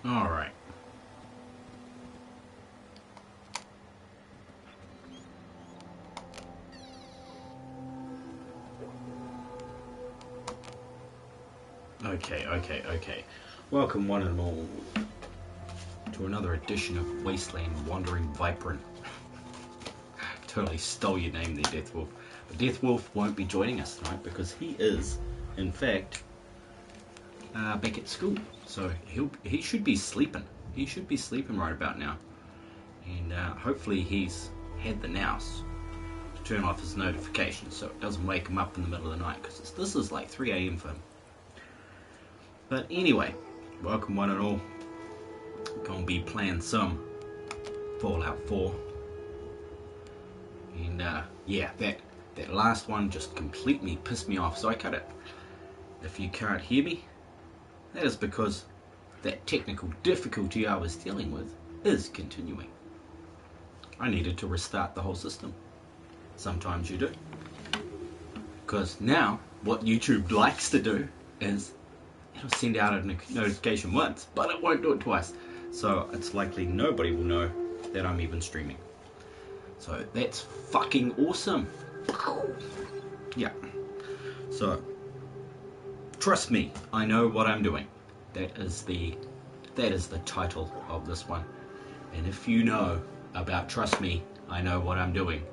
All right. Okay. Welcome one and all to another edition of Wasteland Wandering Vypran. Totally stole your name there, Death Wolf. But Death Wolf won't be joining us tonight because he is, in fact, back at school. So he should be sleeping. He should be sleeping right about now. And hopefully he's had the nous to turn off his notifications so it doesn't wake him up in the middle of the night, because this is like 3 a.m. for him. But anyway, welcome one and all. Gonna be playing some Fallout 4. And yeah, that last one just completely pissed me off, so I cut it. If you can't hear me, that is because that technical difficulty I was dealing with is continuing. I needed to restart the whole system. Sometimes you do. Because now, what YouTube likes to do is it'll send out a notification once, but it won't do it twice. So it's likely nobody will know that I'm even streaming. So that's fucking awesome. Yeah. So trust me, I know what I'm doing. That is the title of this one. And if you know about trust me, I know what I'm doing,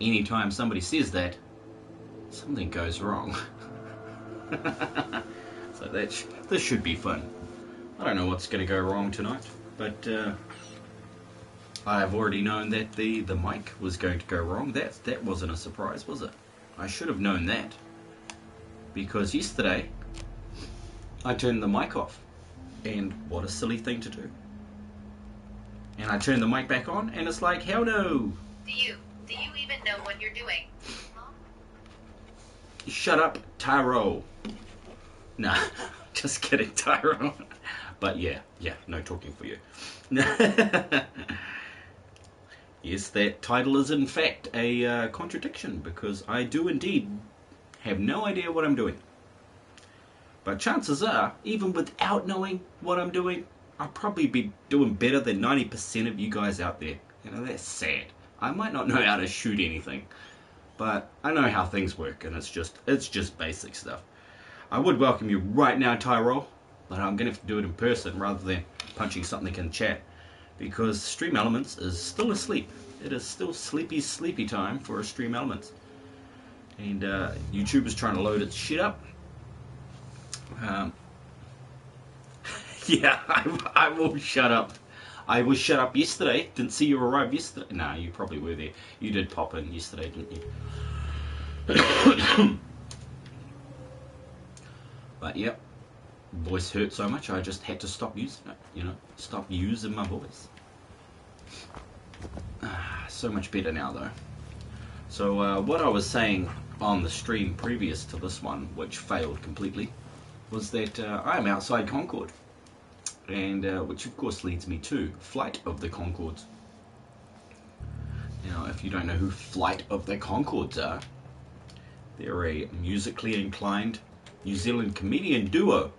anytime somebody says that, something goes wrong. So this should be fun. I don't know what's going to go wrong tonight, but I've already known that the mic was going to go wrong. That wasn't a surprise, was it? I should have known that, because yesterday I turned the mic off, and what a silly thing to do. And I turned the mic back on, and it's like, hell no. Do you even know what you're doing? Shut up, Tyro. Nah, just kidding, Tyro. But yeah, no talking for you. Yes, that title is in fact a contradiction, because I do indeed have no idea what I'm doing. But chances are, even without knowing what I'm doing, I'll probably be doing better than 90% of you guys out there. You know, that's sad. I might not know how to shoot anything, but I know how things work, and it's just basic stuff. I would welcome you right now, Tyrol, but I'm going to have to do it in person rather than punching something in chat, because Stream Elements is still asleep. It is still sleepy time for a Stream Elements. And YouTube is trying to load its shit up. Yeah, I will shut up. I was shut up yesterday. Didn't see you arrive yesterday. No, you probably were there. You did pop in yesterday, didn't you? But yep, voice hurt so much I just had to stop using it. You know, stop using my voice. So much better now though. So what I was saying on the stream previous to this one, which failed completely, was that I am outside Concord. And which of course leads me to Flight of the Conchords. Now, if you don't know who Flight of the Conchords are, they're a musically inclined New Zealand comedian duo.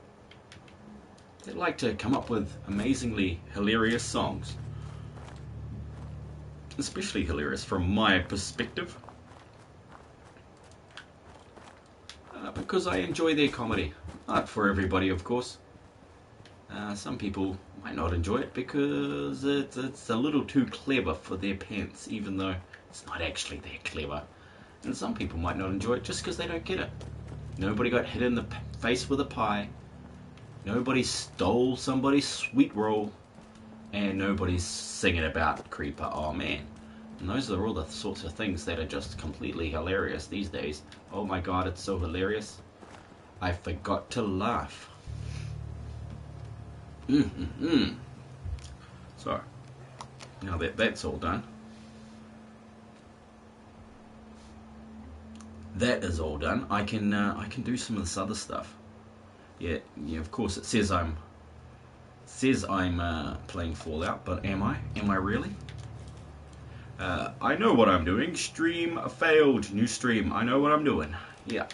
They like to come up with amazingly hilarious songs. Especially hilarious from my perspective. Because I enjoy their comedy. Not for everybody, of course. Some people might not enjoy it because it's a little too clever for their pants, even though it's not actually that clever. And some people might not enjoy it just because they don't get it. Nobody got hit in the face with a pie. Nobody stole somebody's sweet roll. And nobody's singing about Creeper. Oh man. And those are all the sorts of things that are just completely hilarious these days. Oh my god, it's so hilarious. I forgot to laugh. So, now that that's all done, that is all done, I can do some of this other stuff. Yeah, of course it says I'm playing Fallout, but am I? Am I really? I know what I'm doing. Stream failed. New stream. I know what I'm doing. Yeah,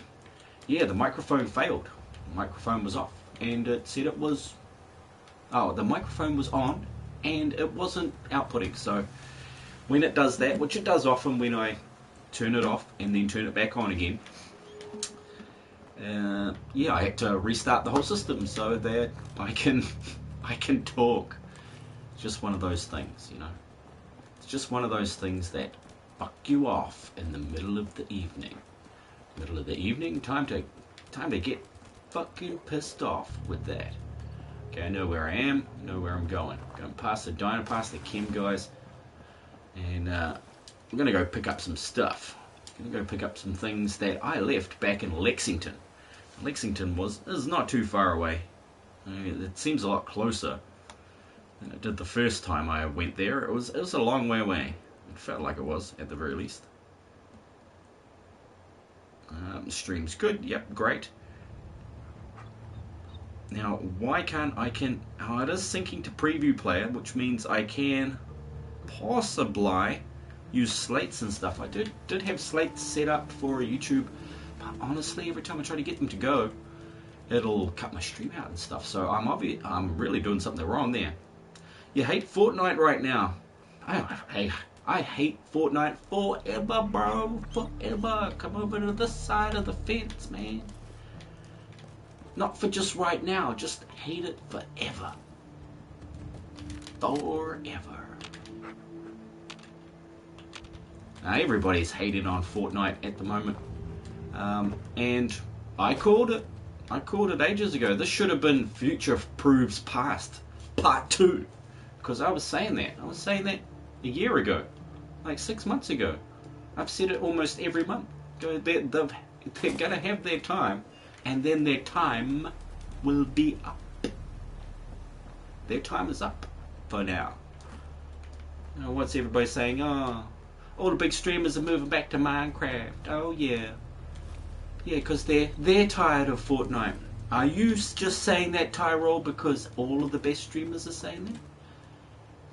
the microphone failed. The microphone was off, and it said it was oh, the microphone was on and it wasn't outputting. So when it does that, which it does often when I turn it off and then turn it back on again, yeah, I had to restart the whole system so that I can talk. It's just one of those things, you know. It's just one of those things that fuck you off in the middle of the evening. Middle of the evening, time to get fucking pissed off with that. Okay, I know where I am, I know where I'm going. Going past the diner, past the chem guys, and I'm gonna go pick up some stuff. I'm gonna go pick up some things that I left back in Lexington. Lexington is not too far away. I mean, it seems a lot closer than it did the first time I went there. It was a long way away. It felt like it was, at the very least. Stream's good. Yep, great. Now, why can't I can... Oh, it is syncing to preview player, which means I can possibly use slates and stuff. I did have slates set up for YouTube, but honestly, every time I try to get them to go, it'll cut my stream out and stuff. So I'm really doing something wrong there. You hate Fortnite right now. I hate Fortnite forever, bro. Forever. Come over to the side of the fence, man. Not for just right now. Just hate it forever. Forever. Now, everybody's hating on Fortnite at the moment. And I called it. I called it ages ago. This should have been Future Proves Past Part 2. Because I was saying that. I was saying that a year ago. Like 6 months ago. I've said it almost every month. They're going to have their time. And then their time will be up. Their time is up for now. You know, what's everybody saying? Oh, all the big streamers are moving back to Minecraft. Oh, yeah. Yeah, because they're tired of Fortnite. Are you just saying that, Tyrol, because all of the best streamers are saying that?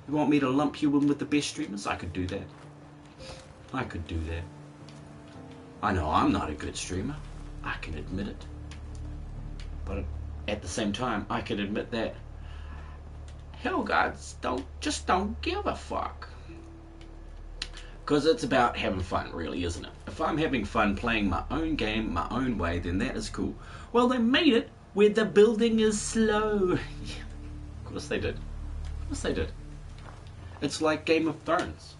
You want me to lump you in with the best streamers? I could do that. I could do that. I know I'm not a good streamer. I can admit it. But at the same time, I can admit that Hellgods don't give a fuck. Because it's about having fun, really, isn't it? If I'm having fun playing my own game, my own way, then that is cool. Well, they made it where the building is slow. Of course they did. Of course they did. It's like Game of Thrones.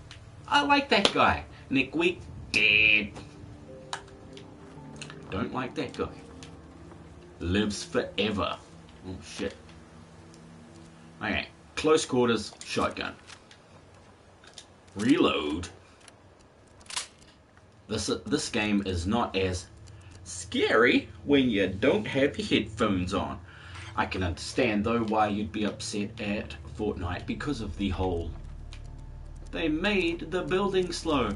I like that guy. Next week, dead. Don't like that guy. Lives forever. Oh, shit. Okay, close quarters, shotgun. Reload. This game is not as scary when you don't have your headphones on. I can understand though why you'd be upset at Fortnite because of the whole. They made the building slow.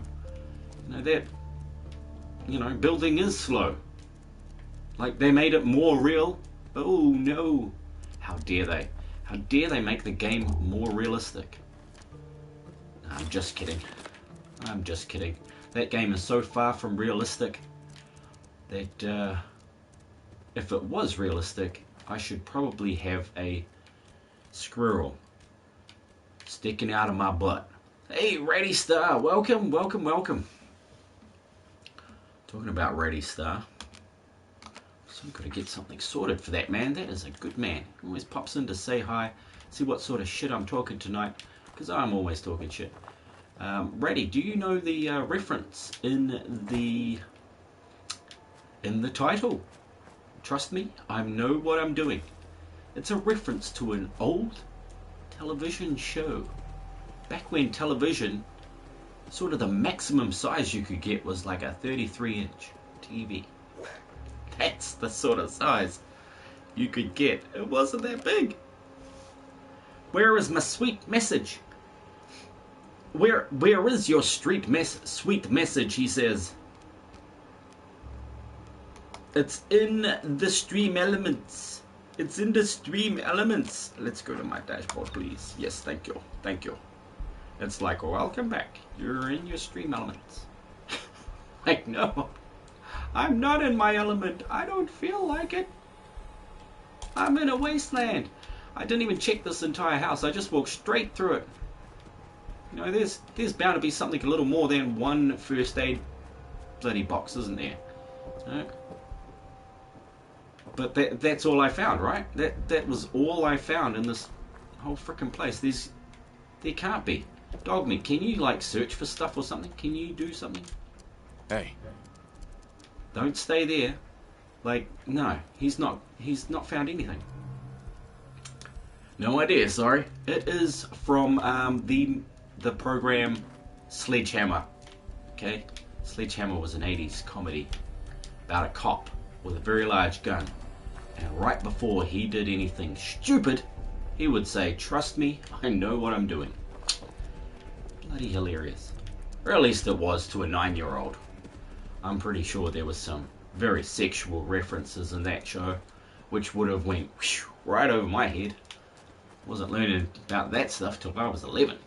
Building is slow. Like they made it more real. Oh no. How dare they? How dare they make the game more realistic? I'm just kidding. I'm just kidding. That game is so far from realistic that if it was realistic, I should probably have a squirrel sticking out of my butt. Hey, Ready Star, welcome, welcome, welcome. Talking about Ready Star. So I've got to get something sorted for that man. That is a good man. He always pops in to say hi, see what sort of shit I'm talking tonight, because I'm always talking shit. Ready, do you know the reference in the title? Trust me, I know what I'm doing. It's a reference to an old television show. Back when television, sort of the maximum size you could get was like a 33-inch TV. That's the sort of size you could get. It wasn't that big. Where is my sweet message? Where is your sweet message, he says. It's in the stream elements. It's in the stream elements. Let's go to my dashboard, please. Yes, thank you. Thank you. It's like, welcome back. You're in your stream elements. Like, no. I'm not in my element. I don't feel like it. I'm in a wasteland. I didn't even check this entire house. I just walked straight through it. You know, there's bound to be something a little more than one first aid bloody box, isn't there? No? But that's all I found, right? That was all I found in this whole frickin' place. There can't be. Dog meat, can you like search for stuff or something? Can you do something? Hey. Don't stay there. Like, no, he's not found anything. No idea, sorry. It is from the program Sledgehammer. Okay? Sledgehammer was an 80s comedy about a cop with a very large gun. And right before he did anything stupid, he would say, "Trust me, I know what I'm doing." Bloody hilarious. Or at least it was to a 9-year-old. I'm pretty sure there was some very sexual references in that show, which would have went right over my head. Wasn't learning about that stuff till I was 11.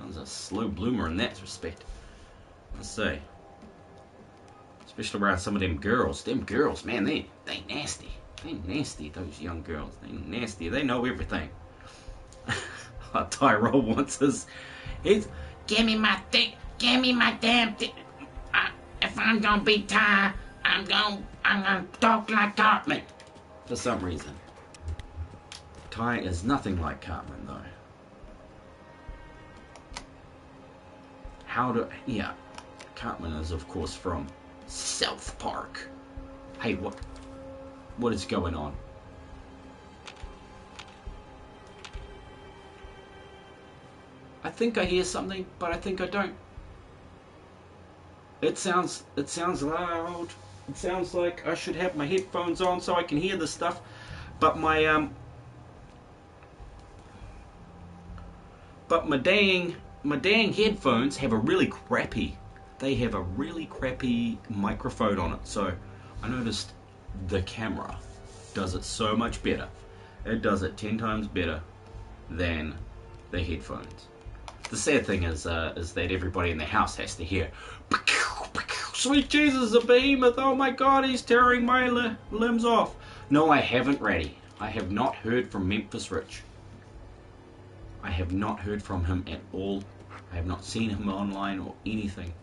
I was a slow bloomer in that respect, I say. Especially around some of them girls. Them girls, man, they nasty. They nasty, those young girls. They nasty. They know everything. Tyrell wants he's, give me my damn thing. If I'm gonna be Ty, I'm gonna talk like Cartman. For some reason. Ty is nothing like Cartman, though. Yeah, Cartman is, of course, from South Park. Hey, what is going on? I think I hear something, but I think I don't. It sounds loud. It sounds like I should have my headphones on so I can hear this stuff, but my dang headphones have a really crappy microphone on it. So I noticed the camera does it so much better. It does it 10 times better than the headphones. The sad thing is that everybody in the house has to hear, "Sweet Jesus, a behemoth, oh my God, he's tearing my limbs off." No, I haven't, Ratty. I have not heard from Memphis Rich. I have not heard from him at all. I have not seen him online or anything.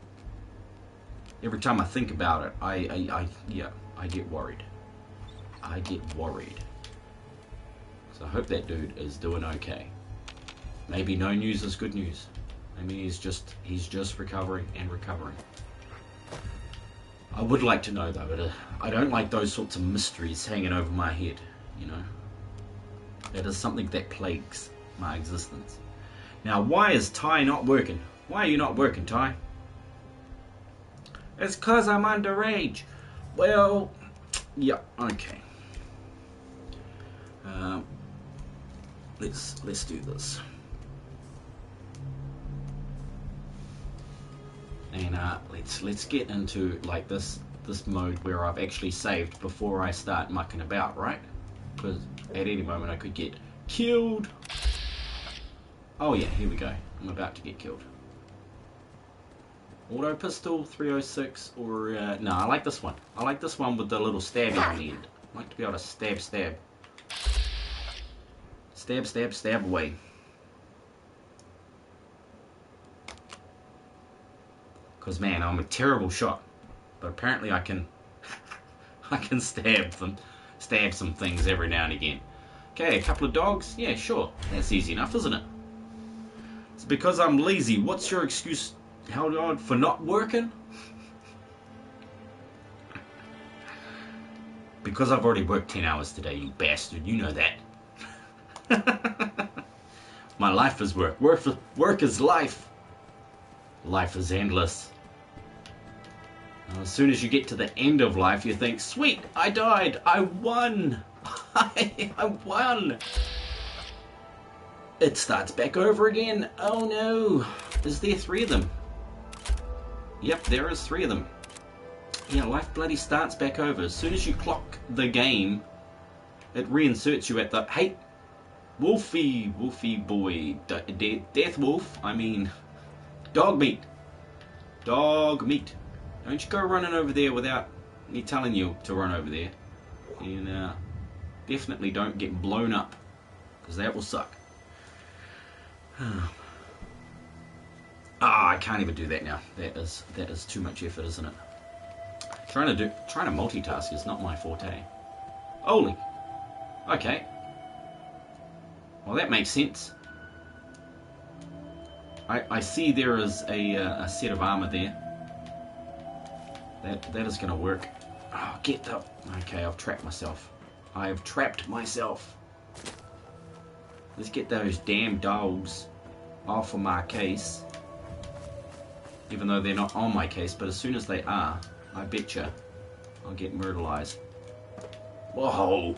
Every time I think about it, I get worried. I get worried. So I hope that dude is doing okay. Maybe no news is good news. Maybe he's just recovering and recovering. I would like to know though, but I don't like those sorts of mysteries hanging over my head, you know. That is something that plagues my existence. Now, why is Ty not working? Why are you not working, Ty? It's 'cause I'm underage. Well, yeah, okay. Let's do this. And let's get into like this mode where I've actually saved before I start mucking about, right? Because at any moment I could get killed. Oh yeah, here we go. I'm about to get killed. Auto pistol 306 or no, I like this one. I like this one with the little stabby on the end. I like to be able to stab. Stab away. Because man, I'm a terrible shot. But apparently I can stab some things every now and again. Okay, a couple of dogs? Yeah, sure. That's easy enough, isn't it? It's because I'm lazy. What's your excuse, Hellgod, for not working? Because I've already worked 10 hours today, you bastard. You know that. My life is work. Work is life. Life is endless. Now, as soon as you get to the end of life, you think, sweet, I died. I won. I won. It starts back over again. Oh no. Is there 3 of them? Yep, there is 3 of them. Yeah, life bloody starts back over. As soon as you clock the game, it reinserts you at the... Hey, Wolfie boy. Death wolf. I mean, dog meat. Dog meat. Don't you go running over there without me telling you to run over there. And definitely don't get blown up because that will suck. I can't even do that now. That is too much effort, isn't it? Trying to multitask is not my forte. Holy. Okay. Well, that makes sense. I see there is a set of armor there. That is going to work. Oh, get the... Okay, I've trapped myself. I have trapped myself. Let's get those damn dogs off of my case. Even though they're not on my case, but as soon as they are, I betcha I'll get murderized. Whoa!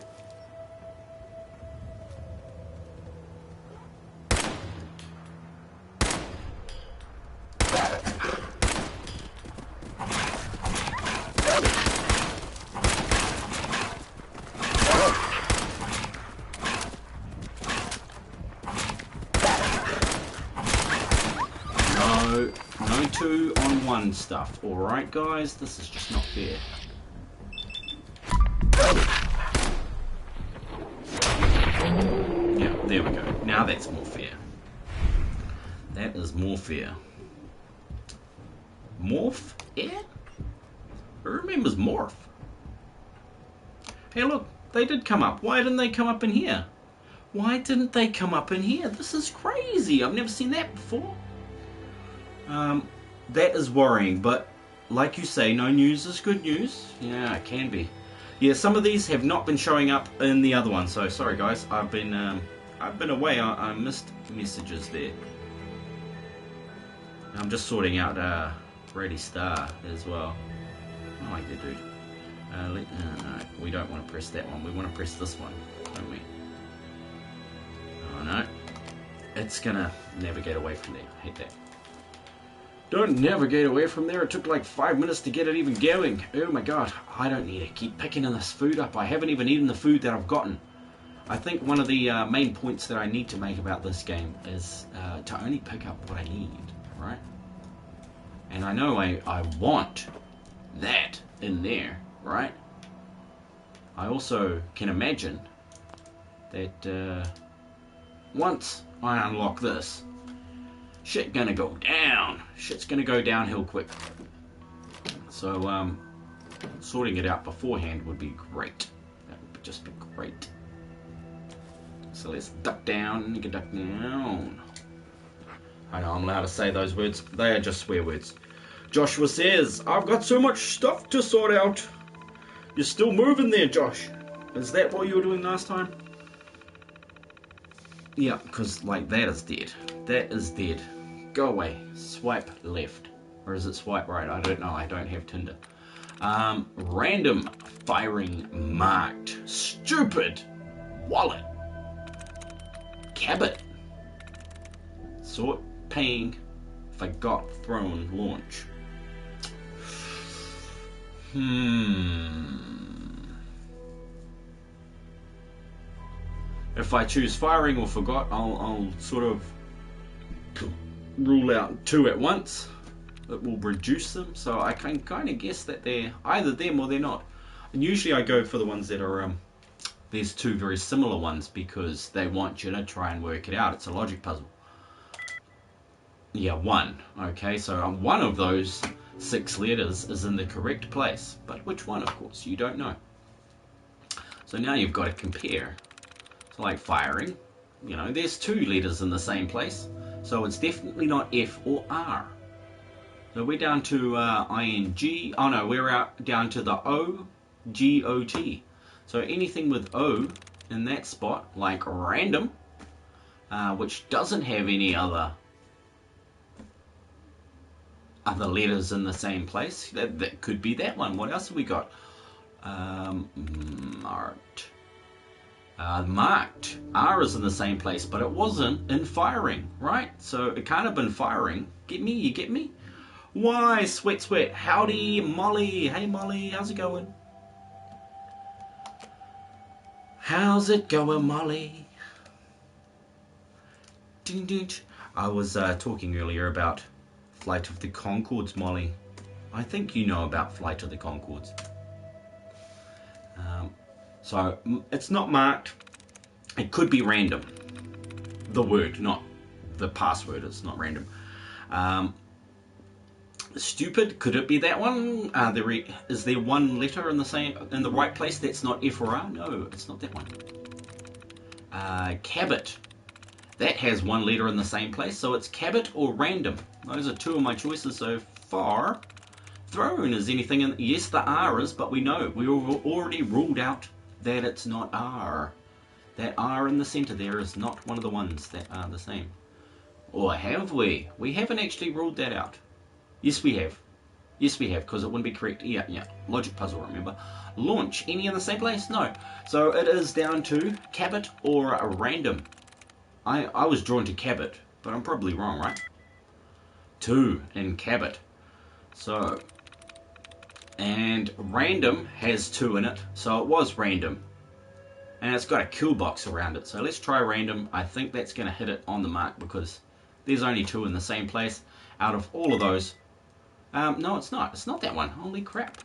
No 2-on-1 stuff. Alright guys, this is just not fair. Yeah, there we go. Now that's more fair. That is more fair. Morph? Yeah? Who remembers Morph? Hey look, they did come up. Why didn't they come up in here? Why didn't they come up in here? This is crazy. I've never seen that before. That is worrying, but like you say, no news is good news. Yeah, it can be. Yeah, some of these have not been showing up in the other one, so sorry guys, I've been away. I missed messages there. I'm just sorting out Ready Star as well. I like that dude. No, we don't want to press that one. We want to press this one, don't we? Oh no, it's gonna navigate away from there. I hate that. Don't navigate away from there. It took like 5 minutes to get it even going. Oh my god. I don't need to keep picking this food up. I haven't even eaten the food that I've gotten. I think one of the main points that I need to make about this game is to only pick up what I need, right? And I know I want that in there, right? I also can imagine that once I unlock this, shit gonna go down. Shit's gonna go downhill quick. So, sorting it out beforehand would be great. That would just be great. So let's duck down. You can duck down. I know I'm allowed to say those words. They are just swear words. Joshua says, I've got so much stuff to sort out. You're still moving there, Josh. Is that what you were doing last time? Yeah, because like that is dead. That is dead. Go away. Swipe left. Or is it swipe right? I don't know. I don't have Tinder. Random firing marked. Stupid. Wallet. Cabot. Sort paying. Forgot thrown launch. If I choose firing or forgot, I'll sort of rule out two at once. It will reduce them, so I can kind of guess that they're either them or they're not. And usually I go for the ones that are there's two very similar ones because they want you to try and work it out. It's a logic puzzle. Yeah, one. Okay, so one of those 6 letters is in the correct place, but which one, of course, you don't know. So now you've got to compare. So like firing, you know, there's 2 letters in the same place, so it's definitely not F or R. So we're down to ing. Oh no, we're out down to the O, G, O, T. So anything with O in that spot, like random, which doesn't have any other letters in the same place, that could be that one. What else have we got? Marked. Marked. R is in the same place, but it wasn't in firing, right? So it can't have been firing. Get me? You get me? Why, sweat, sweat. Howdy, Molly. Hey, Molly. How's it going? How's it going, Molly? Ding, ding. I was talking earlier about Flight of the Conchords, Molly. I think you know about Flight of the Conchords. So it's not marked. It could be random. the word, not the password. It's not random. Stupid, could it be that one? Is there one letter in the right place that's not F or R? No, it's not that one. Cabot, that has one letter in the same place, so it's Cabot or random. Those are two of my choices so far. Throne, is anything in? Yes, the R is, but we know we already ruled out that it's not R. That R in the center there is not one of the ones that are the same. Or have we? We haven't actually ruled that out. Yes, we have. Yes, we have, because it wouldn't be correct. Yeah. Logic puzzle, remember. Launch, any in the same place? No. So it is down to Cabot or a random. I was drawn to Cabot, but I'm probably wrong, right? 2 in Cabot. So, and random has 2 in it, so it was random. And it's got a kill box around it. So let's try random. I think that's going to hit it on the mark because there's only 2 in the same place out of all of those. No, it's not. It's not that one. Holy crap.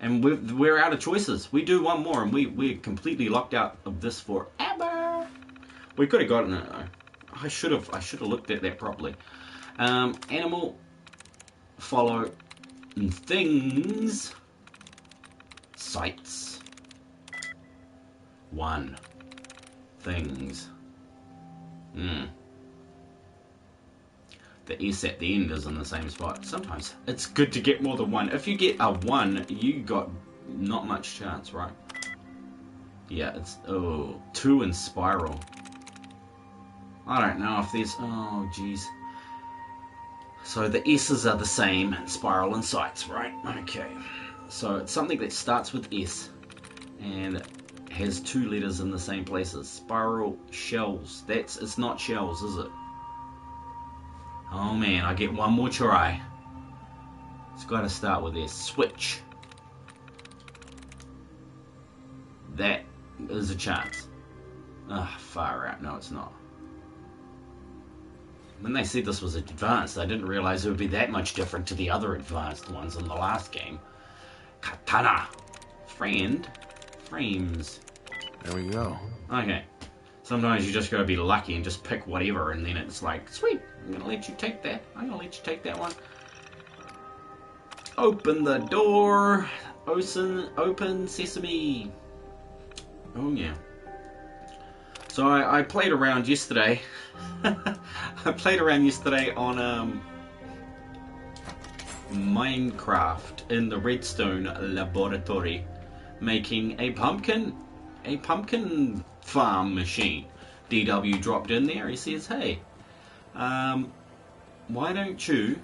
And we're out of choices. We do one more and we're completely locked out of this forever. We could have gotten it though. I should have looked at that properly. Animal, follow, things, sights. 1. Things. The S at the end is in the same spot. Sometimes it's good to get more than 1. If you get a 1, you got not much chance, right? Yeah, it's 2 in spiral. I don't know if there's geez. So the S's are the same, spiral and sights, right? Okay. So it's something that starts with S and has 2 letters in the same places. Spiral, shells. It's not shells, is it? Oh man, I get one more try. It's got to start with this. Switch. That is a chance. Far out. No, it's not. When they said this was advanced, I didn't realize it would be that much different to the other advanced ones in the last game. Katana. Friend. Frames. There we go. Okay. Sometimes you just gotta be lucky and just pick whatever, and then it's like, sweet, I'm gonna let you take that. I'm gonna let you take that one. Open the door. Open sesame. Oh yeah. So I played around yesterday. I played around yesterday on Minecraft in the redstone laboratory, making a pumpkin farm machine. DW dropped in there. He says, hey, why don't you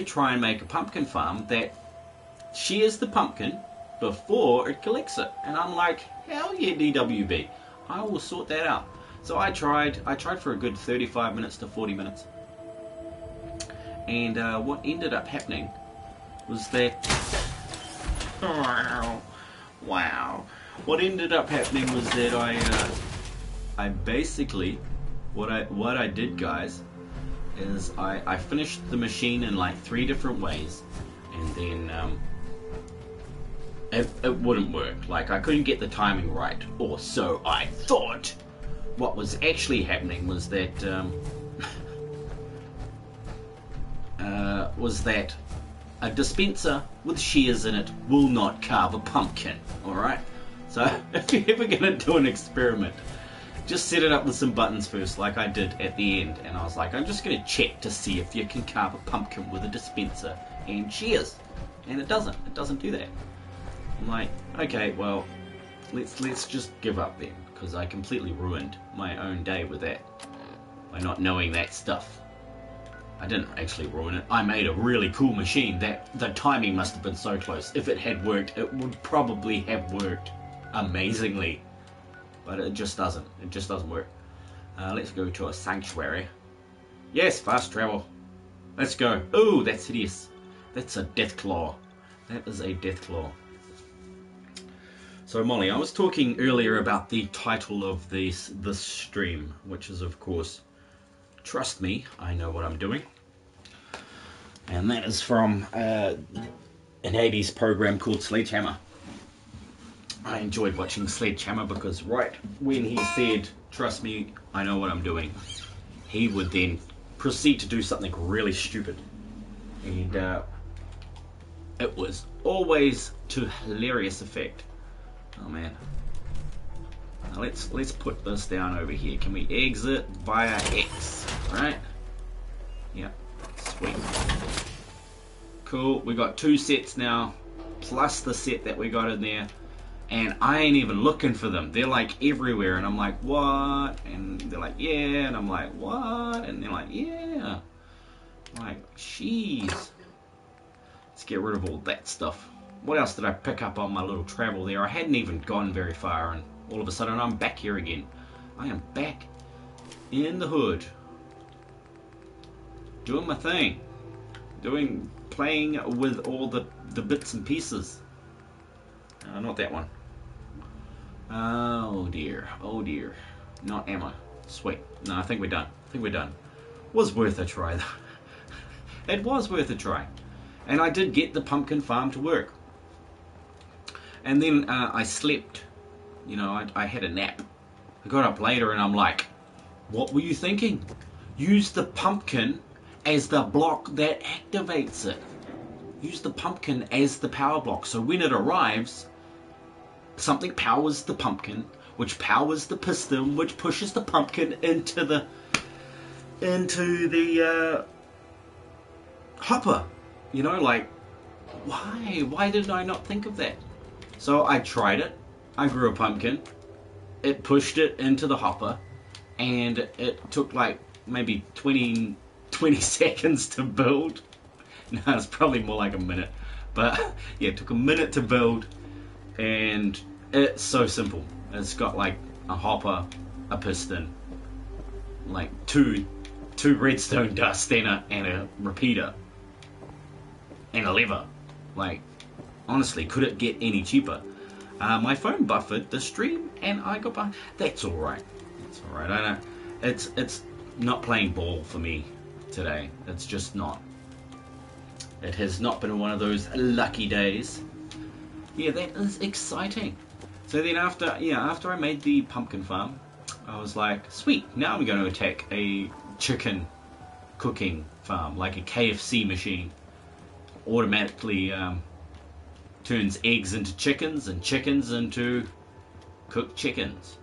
try and make a pumpkin farm that shears the pumpkin before it collects it? And I'm like, hell yeah, DWB, I will sort that out. So I tried for a good 35 minutes to 40 minutes, and what ended up happening was that wow. What ended up happening was that I basically, what I did, guys, is I finished the machine in like 3 different ways, and then it wouldn't work. Like, I couldn't get the timing right, or so I thought. What was actually happening was that a dispenser with shears in it will not carve a pumpkin. All right. So if you're ever gonna do an experiment, just set it up with some buttons first, like I did at the end. And I was like, I'm just gonna check to see if you can carve a pumpkin with a dispenser and shears, and it doesn't. It doesn't do that. I'm like, okay, well, let's just give up then, because I completely ruined my own day with that by not knowing that stuff. I didn't actually ruin it. I made a really cool machine that the timing must have been so close. If it had worked, it would probably have worked amazingly, but it just doesn't. It just doesn't work. Let's go to a sanctuary. Yes, fast travel. Let's go. Oh, that's hideous. That's a death claw. That is a death claw. So Molly, I was talking earlier about the title of this stream, which is of course, Trust Me, I Know What I'm Doing. And that is from an 80s program called Sledgehammer. I enjoyed watching Sledgehammer because right when he said, trust me, I know what I'm doing, he would then proceed to do something really stupid. And it was always to hilarious effect. Oh man. Now let's put this down over here. Can we exit via X? Right? Yeah. Sweet. Cool. We got 2 sets now, plus the set that we got in there. And I ain't even looking for them. They're like everywhere. And I'm like, what? And they're like, yeah. And I'm like, what? And they're like, yeah. I'm like, jeez. Let's get rid of all that stuff. What else did I pick up on my little travel there? I hadn't even gone very far, and all of a sudden I'm back here again. I am back in the hood, doing my thing, playing with all the bits and pieces. Not that one. Oh dear, not ammo. Sweet. No, I think we're done. Was worth a try though. It was worth a try. And I did get the pumpkin farm to work. And then I slept. You know, I had a nap. I got up later and I'm like, what were you thinking? Use the pumpkin as the block that activates it. Use the pumpkin as the power block. So when it arrives, something powers the pumpkin, which powers the piston, which pushes the pumpkin into the hopper. You know, like, why did I not think of that? So I tried it. I grew a pumpkin. It pushed it into the hopper, and it took like maybe 20 seconds to build. No, it's probably more like a minute. But yeah, it took a minute to build, and it's so simple. It's got like a hopper, a piston, like two redstone dust and a repeater. And a lever. Like, honestly, could it get any cheaper? My phone buffered the stream, and I got by. That's all right. That's all right. I know it's not playing ball for me today. It's just not. It has not been one of those lucky days. Yeah, that is exciting. So then after I made the pumpkin farm, I was like, sweet. Now I'm going to attack a chicken cooking farm, like a KFC machine. Automatically turns eggs into chickens and chickens into cooked chickens.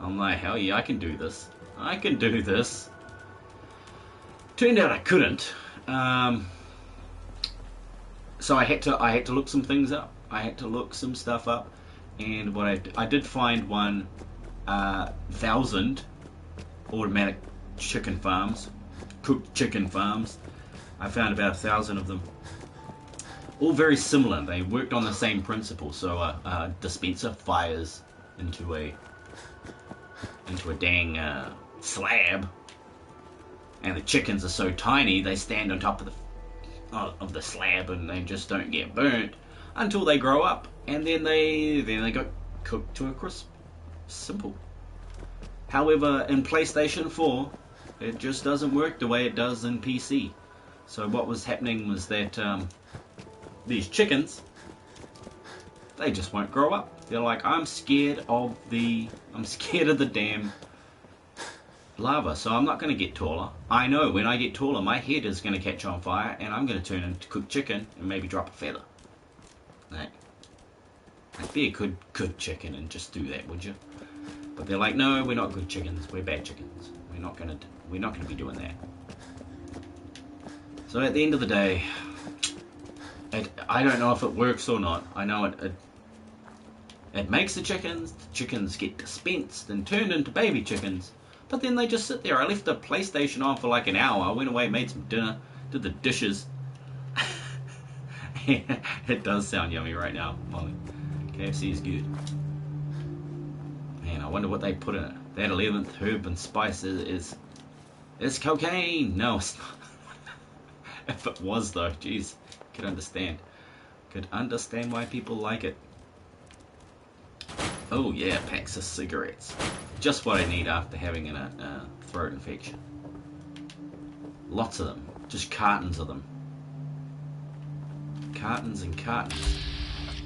I'm like, hell yeah, I can do this. I can do this. Turned out I couldn't. So I had to look some things up. I had to look some stuff up, and what I did find 1,000 automatic chicken farms, cooked chicken farms. I found about 1,000 of them. All very similar. They worked on the same principle. So a dispenser fires into a dang slab, and the chickens are so tiny they stand on top of the slab, and they just don't get burnt until they grow up, and then they got cooked to a crisp. Simple. However, in PlayStation 4, it just doesn't work the way it does in PC. So what was happening was that these chickens, they just won't grow up. They're like, I'm scared of the damn lava, so I'm not going to get taller. I know when I get taller, my head is going to catch on fire, and I'm going to turn into cooked chicken and maybe drop a feather. Like, be a good chicken and just do that, would you? But they're like, no, we're not good chickens. We're bad chickens. We're not going to be doing that. So at the end of the day, I don't know if it works or not. I know it makes the chickens get dispensed and turned into baby chickens, but then they just sit there. I left the PlayStation on for like an hour. I went away, made some dinner, did the dishes. It does sound yummy right now, Molly. KFC is good. Man, I wonder what they put in it. That 11th herb and spice is cocaine. No, it's not. If it was though, jeez, could understand why people like it. Oh yeah, packs of cigarettes. Just what I need after having a throat infection. Lots of them, just cartons of them. Cartons and cartons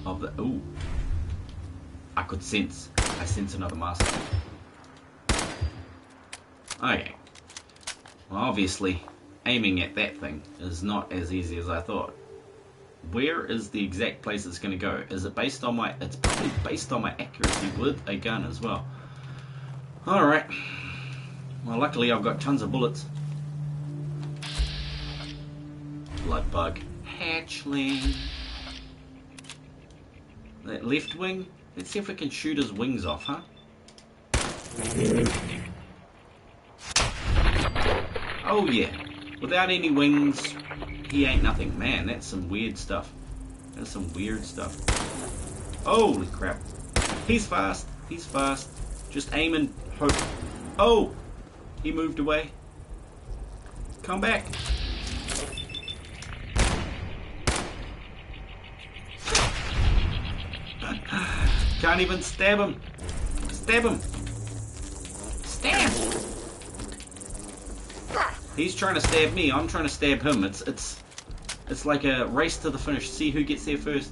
of the. Ooh, I sense another master. Okay. Well, obviously, aiming at that thing is not as easy as I thought. Where is the exact place it's going to go? Is it based on my... It's probably based on my accuracy with a gun as well. Alright. Well, luckily I've got tons of bullets. Blood bug. Hatchling. That left wing. Let's see if we can shoot his wings off, huh? Oh yeah. Without any wings, he ain't nothing. Man, that's some weird stuff. That's some weird stuff. Holy crap. He's fast. He's fast. Just aim and hope. Oh! He moved away. Come back. Can't even stab him. Stab him. Stab. He's trying to stab me. I'm trying to stab him. It's like a race to the finish. See who gets there first.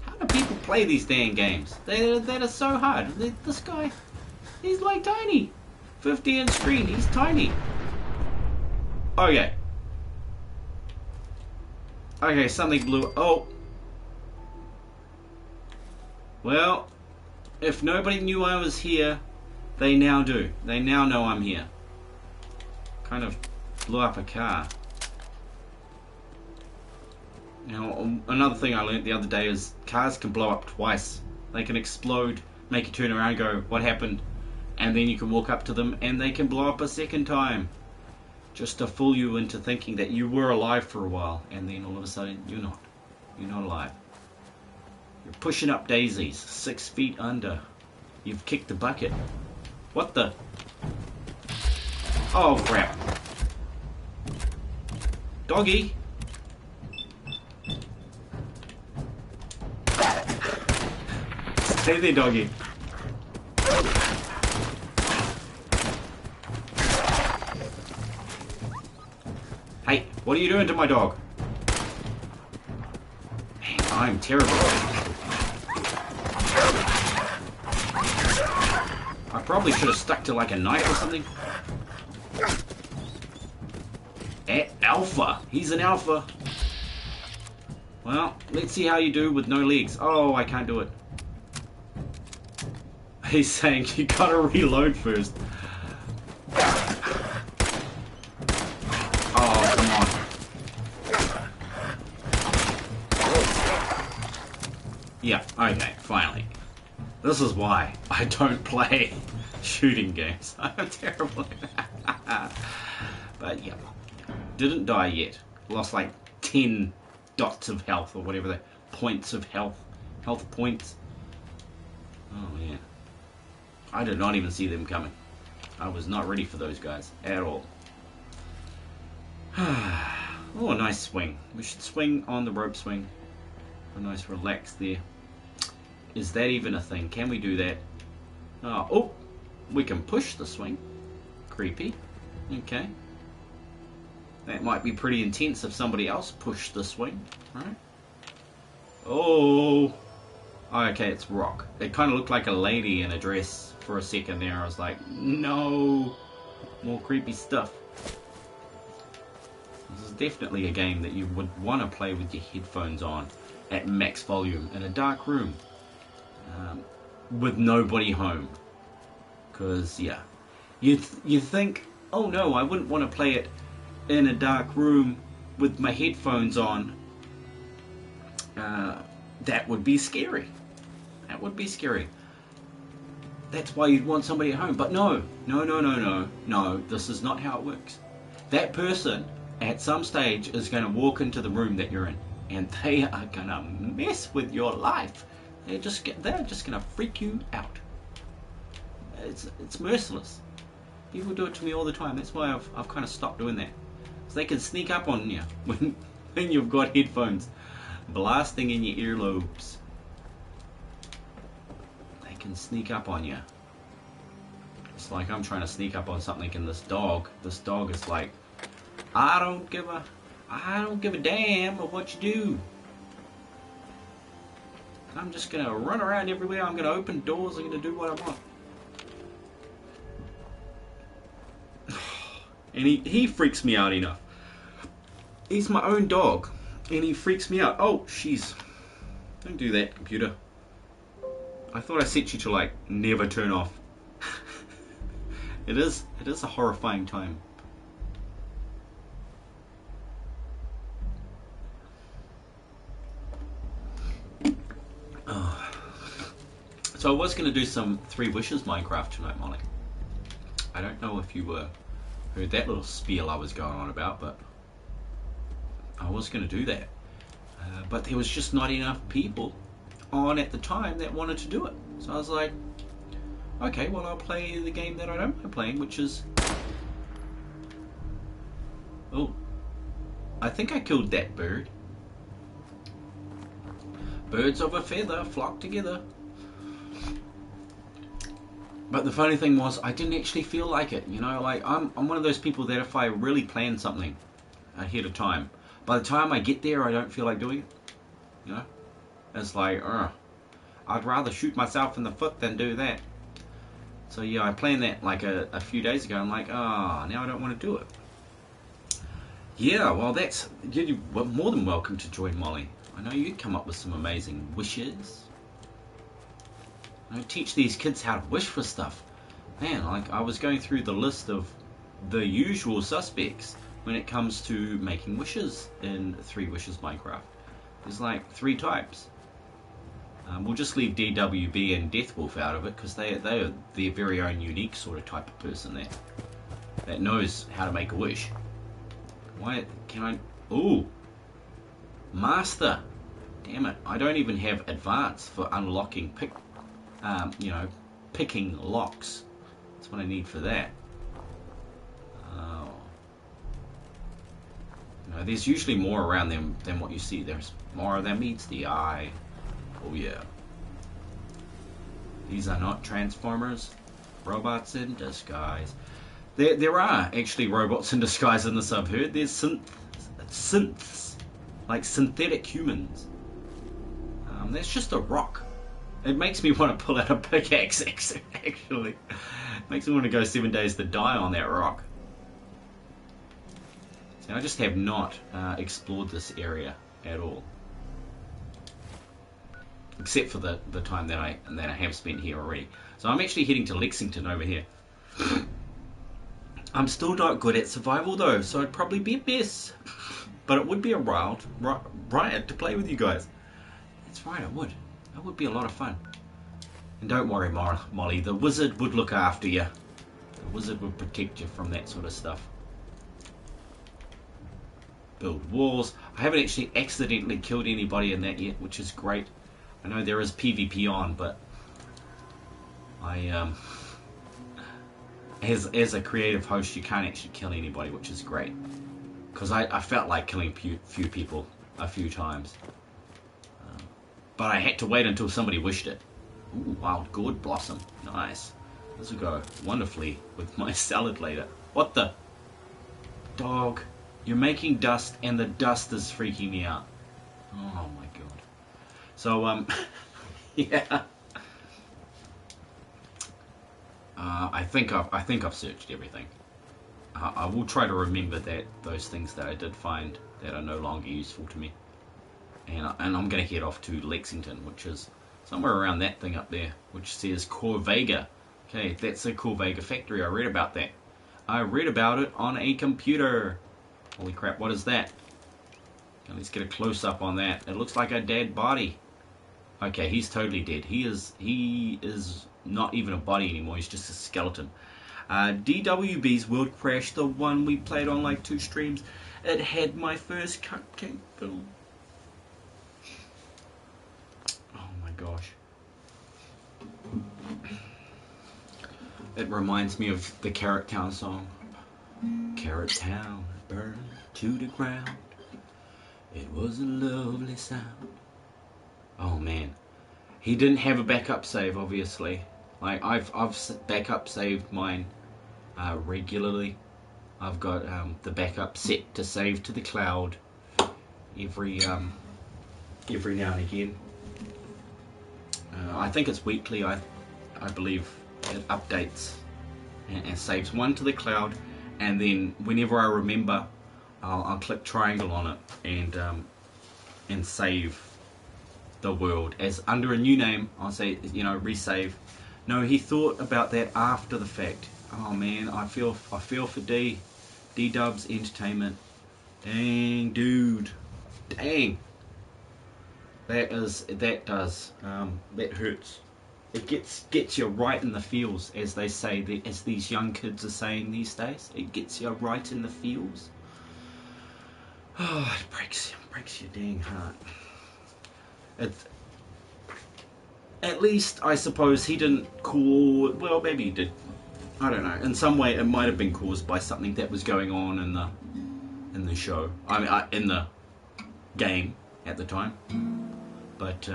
How do people play these damn games? That is so hard. This guy, he's like tiny. 50-inch screen. He's tiny. Okay. Okay, something blew. Oh. Well, if nobody knew I was here, they now do. They now know I'm here. Kind of blew up a car. Now, another thing I learned the other day is cars can blow up twice. They can explode, make you turn around and go, what happened? And then you can walk up to them and they can blow up a second time. Just to fool you into thinking that you were alive for a while. And then all of a sudden, you're not. You're not alive. You're pushing up daisies, 6 feet under. You've kicked the bucket. What the? Oh crap. Doggy. Stay there, doggy. Hey, what are you doing to my dog? Man, I'm terrible. I probably should have stuck to like a knife or something. Alpha. He's an alpha. Well, let's see how you do with no legs. Oh, I can't do it. He's saying you gotta reload first. Oh, come on. Yeah, okay, finally. This is why I don't play shooting games. I'm terrible at that. But yeah, didn't die yet. Lost like 10 dots of health or whatever the points of health. Health points. Oh yeah. I did not even see them coming. I was not ready for those guys at all. Oh, a nice swing. We should swing on the rope swing. A nice relax there. Is that even a thing? Can we do that? Oh, we can push the swing. Creepy. Okay. That might be pretty intense if somebody else pushed the swing, right? Oh. Okay, it's rock. It kind of looked like a lady in a dress for a second there. I was like, no. More creepy stuff. This is definitely a game that you would want to play with your headphones on at max volume in a dark room. With nobody home. Because, yeah. You think, oh no, I wouldn't want to play it in a dark room with my headphones on. That would be scary. That would be scary. That's why you'd want somebody at home. But no, this is not how it works. That person at some stage is going to walk into the room that you're in, and they are going to mess with your life. They're just going to freak you out. It's merciless. People do it to me all the time. That's why I've kind of stopped doing that. So they can sneak up on you when you've got headphones blasting in your earlobes. They can sneak up on you. It's like I'm trying to sneak up on something, and this dog is like, I don't give a damn of what you do. I'm just gonna run around everywhere. I'm gonna open doors. I'm gonna do what I want. And he freaks me out enough. He's my own dog, and he freaks me out. Oh, jeez. Don't do that, computer. I thought I set you to, like, never turn off. It is a horrifying time. So I was going to do some 3 Wishes Minecraft tonight, Molly. I don't know if you heard that little spiel I was going on about, but I was going to do that. But there was just not enough people on at the time that wanted to do it. So I was like, okay, well, I'll play the game that I don't mind playing, which is... Oh, I think I killed that bird. Birds of a feather flock together. But the funny thing was, I didn't actually feel like it. You know, like, I'm one of those people that if I really plan something ahead of time, by the time I get there, I don't feel like doing it. You know? It's like, I'd rather shoot myself in the foot than do that. So yeah, I planned that like a few days ago. I'm like, now I don't want to do it. Yeah, well, you're more than welcome to join Molly. I know you'd come up with some amazing wishes. I teach these kids how to wish for stuff. Man, like, I was going through the list of the usual suspects when it comes to making wishes in 3 Wishes Minecraft. There's like 3 types. We'll just leave DWB and Deathwolf out of it because they are their very own unique sort of type of person that knows how to make a wish. Why can I... Ooh! Master! Damn it, I don't even have advance for unlocking picking locks. That's what I need for that. No, there's usually more around them than what you see. There's more than meets the eye. Oh yeah. These are not Transformers. Robots in disguise. There are actually robots in disguise in this, I've heard. There's synths. Like synthetic humans. That's just a rock. It makes me want to pull out a pickaxe, actually. Makes me want to go 7 days to die on that rock. See, I just have not explored this area at all. Except for the time that I have spent here already. So I'm actually heading to Lexington over here. I'm still not good at survival though, so it'd probably be a mess. But it would be a riot to play with you guys. That's right, it would. That would be a lot of fun. And don't worry, Molly, the wizard would look after you. The wizard would protect you from that sort of stuff. Build walls. I haven't actually accidentally killed anybody in that yet, which is great. I know there is PvP on, but I as a creative host, you can't actually kill anybody, which is great. Because I felt like killing few people a few times. But I had to wait until somebody wished it. Ooh, wild gourd blossom. Nice. This will go wonderfully with my salad later. What the? Dog. You're making dust and the dust is freaking me out. Oh my god. So, yeah. I think I've searched everything. I will try to remember those things that I did find that are no longer useful to me. And I'm going to head off to Lexington, which is somewhere around that thing up there, which says Corvega. Okay, that's a Corvega factory. I read about that. I read about it on a computer. Holy crap, what is that? Okay, let's get a close-up on that. It looks like a dead body. Okay, he's totally dead. He is not even a body anymore. He's just a skeleton. DWB's World Crash, the one we played on like 2 streams. It had my first cupcake film. Gosh. It reminds me of the Carrot Town song. Carrot Town burned to the ground. It was a lovely sound. Oh man. He didn't have a backup save, obviously. Like I've backup saved mine regularly. I've got the backup set to save to the cloud every now and again. I think it's weekly. I believe it updates and saves one to the cloud and then whenever I remember, I'll click triangle on it and save the world as under a new name. I'll say, resave. No, he thought about that after the fact. Oh man, I feel for D-Dubs Entertainment. Dang, dude, dang. That hurts. It gets you right in the feels, as they say, as these young kids are saying these days. It gets you right in the feels. Oh, it breaks your dang heart. At least, I suppose, he didn't cause... Well, maybe he did. I don't know. In some way, it might have been caused by something that was going on in the show. I mean, in the game at the time. But,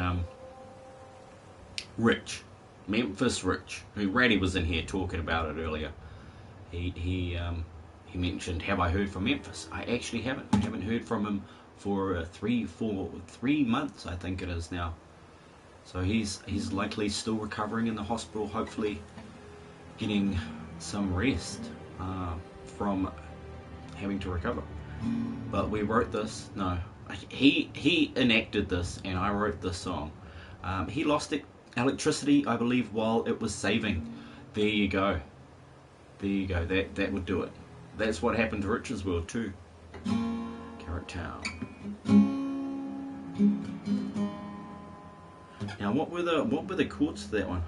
Rich. Memphis Rich, who Ratty was in here talking about it earlier. He mentioned, have I heard from Memphis? I actually haven't. I haven't heard from him for 3 months, I think it is now. So he's likely still recovering in the hospital, hopefully getting some rest from having to recover. But we wrote this. No, he enacted this, and I wrote this song. He lost electricity, I believe, while it was saving. There you go. There you go. That would do it. That's what happened to Rich's world too. Carrot Town. Now, what were the chords to that one?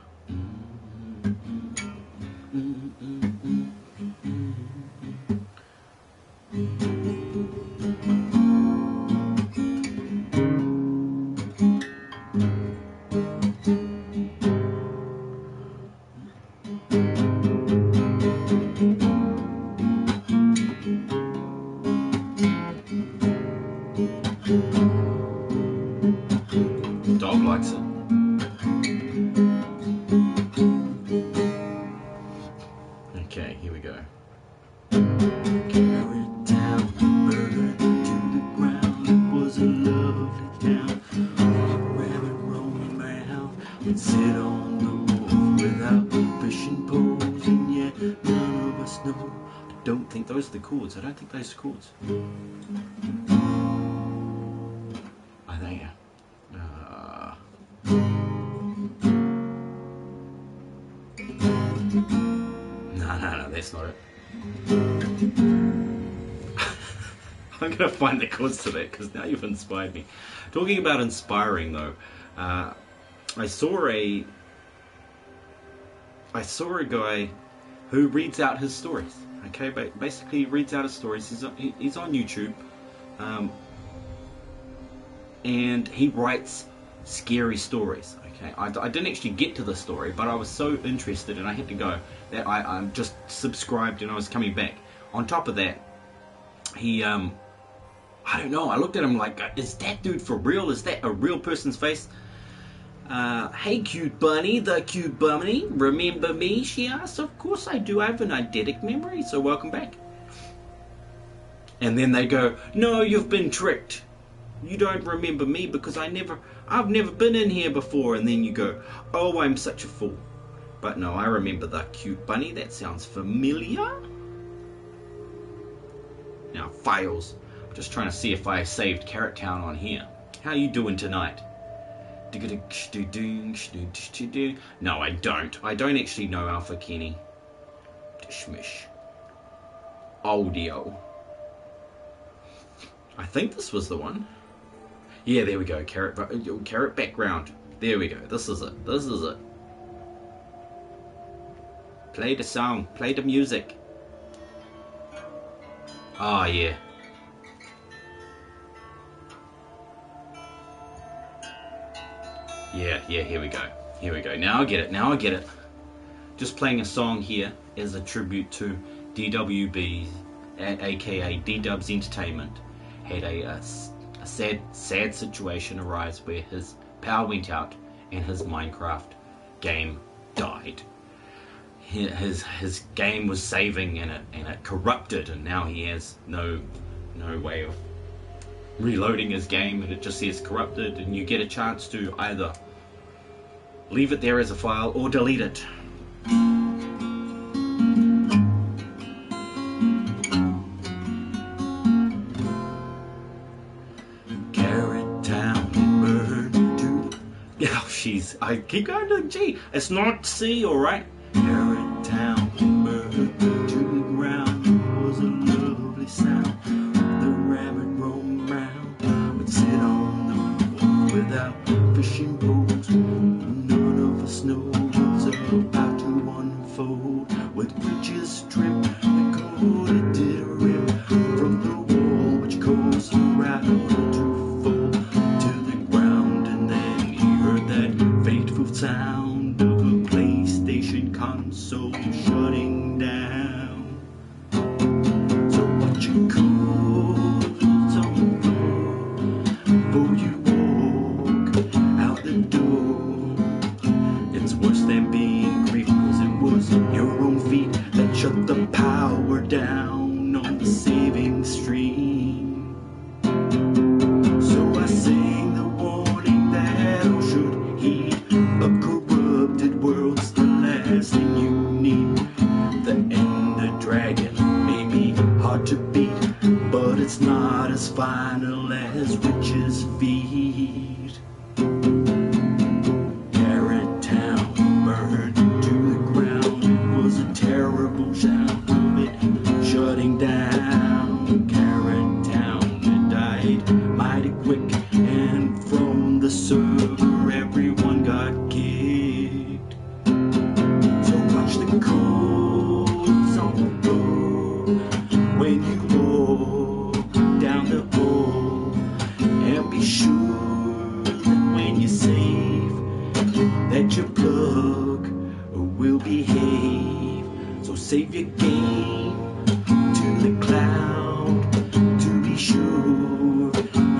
Dog likes it. Okay, here we go. Carrot Town, burned to the ground. It was a lovely town. Rabbit roaming around would sit on the roof without fishing poles, and yet none of us know. I don't think those are the chords. I don't think those are chords. I think. No, that's not it. I'm going to find the chords to that, because now you've inspired me. Talking about inspiring, though, I saw a guy who reads out his stories. Okay, but basically he reads out his stories. He's on YouTube, and he writes scary stories. Okay, I didn't actually get to the story, but I was so interested and I had to go that I just subscribed and I was coming back. On top of that, he I don't know, I looked at him like, is that dude for real? Is that a real person's face? Hey cute bunny, the cute bunny, remember me? She asked. Of course I do, I have an eidetic memory, so welcome back. And then they go, no, you've been tricked. You don't remember me because I've never been in here before. And then you go, oh, I'm such a fool. But no, I remember the cute bunny. That sounds familiar. Now, files. I'm just trying to see if I saved Carrot Town on here. How you doing tonight? No, I don't. I don't actually know Alpha Kenny. Dishmish. Audio. I think this was the one. Yeah, there we go. Carrot background. There we go. This is it. This is it. Play the song. Play the music. Oh, yeah. Yeah, here we go. Here we go. Now I get it. Now I get it. Just playing a song here as a tribute to DWB, aka D-Dubs Entertainment, had a sad situation arise where his power went out and his Minecraft game died. His game was saving and it corrupted, and now he has no way of reloading his game, and it just says corrupted, and you get a chance to either leave it there as a file or delete it. G's. I keep going to the G. It's not C, alright? Carrot Town, murdered to the ground. Was a lovely sound. The rabbit roamed round. Would sit on the wall without fishing poles. None of us know what's about to unfold. With witches strip, the cold did rip from the wall, which caused the rabbit to fall to the ground. And then he heard that fateful sound of a PlayStation console shutting down. So what you clothes on the floor before you walk out the door. It's worse than being grief, 'cause it was your own feet that shut the power down on the saving stream. So I sing the warning that all should heed. A corrupted world's the last thing you need. The Ender Dragon may be hard to beat, but it's not as final as witches' feet. Carrot Town, burned to the ground. It was a terrible sound of it shutting down. Carrot Town, it died mighty quick, and from the server everyone got kicked. So watch the codes on the road when you walk down the hall, and be sure that when you save that your plug will behave. So save your game to the cloud to be sure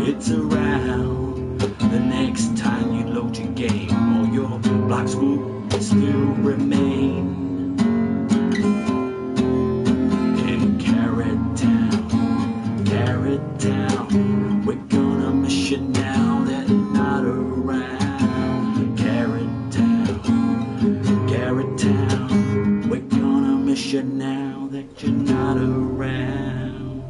it's around the next time you load your game. All your blocks will still remain. In Carrot Town, we're gonna miss you now that you're not around. Carrot Town, we're gonna miss you now that you're not around.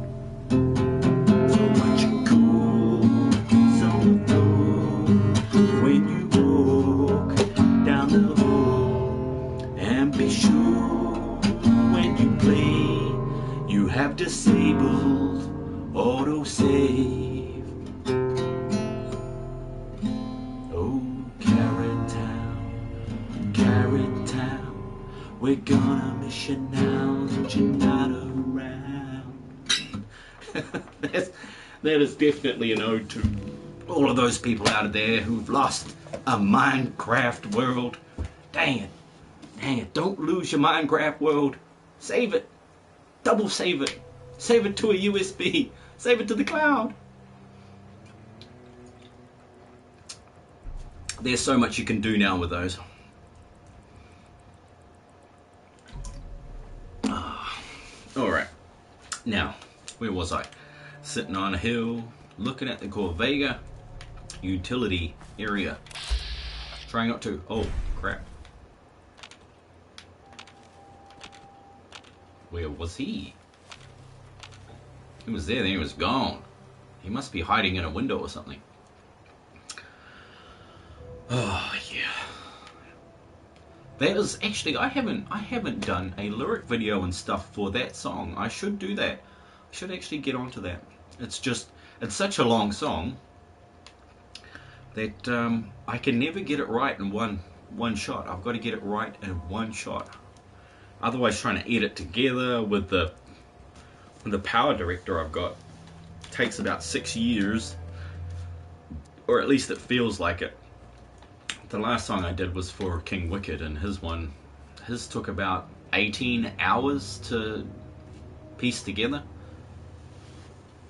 So watch your codes on the floor when you walk down the hall, and be sure when you play you have disabled autosave. Oh, Carrot Town, we're gonna miss you now that you're not around. That is definitely an ode to all of those people out there who've lost a Minecraft world. Dang it, don't lose your Minecraft world. Save it, double save it, save it to a USB, save it to the cloud. There's so much you can do now with those. Alright, now, where was I? Sitting on a hill, looking at the Corvega utility area. Trying not to, oh crap. Where was he? He was there, then he was gone. He must be hiding in a window or something. Oh yeah. That is actually, I haven't done a lyric video and stuff for that song. I should do that. I should actually get onto that. It's such a long song that I can never get it right in one shot. I've got to get it right in one shot. Otherwise, trying to edit together with the power director I've got takes about 6 years, or at least it feels like it. The last song I did was for King Wicked, and his took about 18 hours to piece together.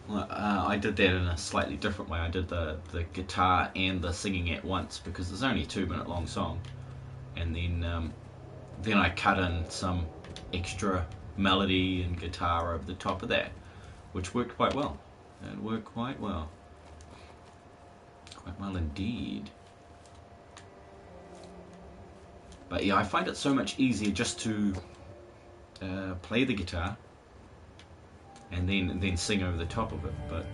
I did that in a slightly different way. I did the guitar and the singing at once because it's only a 2-minute long song, and then I cut in some extra melody and guitar over the top of that, which worked quite well. It worked quite well. Quite well indeed. But yeah, I find it so much easier just to play the guitar and then sing over the top of it. But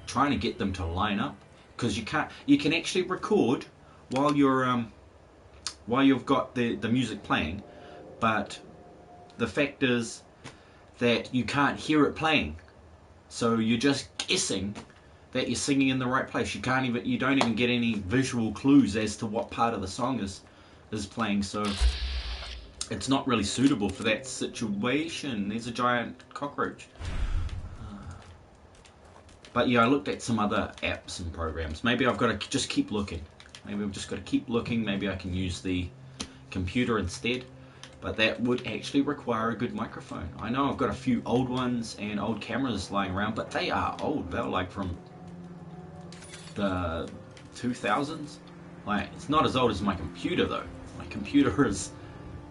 trying to get them to line up, because you can actually record while you've got the music playing, but the fact is that you can't hear it playing, so you're just guessing that you're singing in the right place. You don't even get any visual clues as to what part of the song is playing, so it's not really suitable for that situation. There's a giant cockroach. But yeah, I looked at some other apps and programs. Maybe I've got to just keep looking. Maybe I've just got to keep looking. Maybe I can use the computer instead. But that would actually require a good microphone. I know I've got a few old ones and old cameras lying around, but they are old. They're like from the 2000s. Like, it's not as old as my computer though.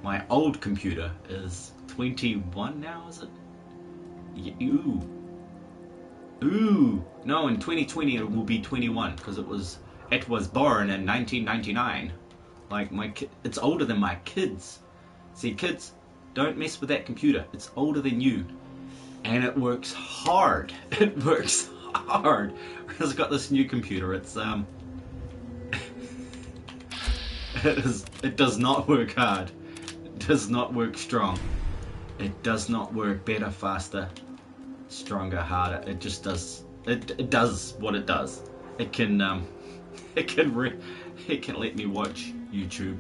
My old computer is 21 now, is it? Ooh, no, in 2020 it will be 21 because it was born in 1999. Like it's older than my kids. See, kids, don't mess with that computer. It's older than you, and it works hard. It works hard. It's got this new computer. It's it does not work hard. It does not work strong. It does not work better, faster, stronger, harder. It just does. It does what it does. It can let me watch YouTube.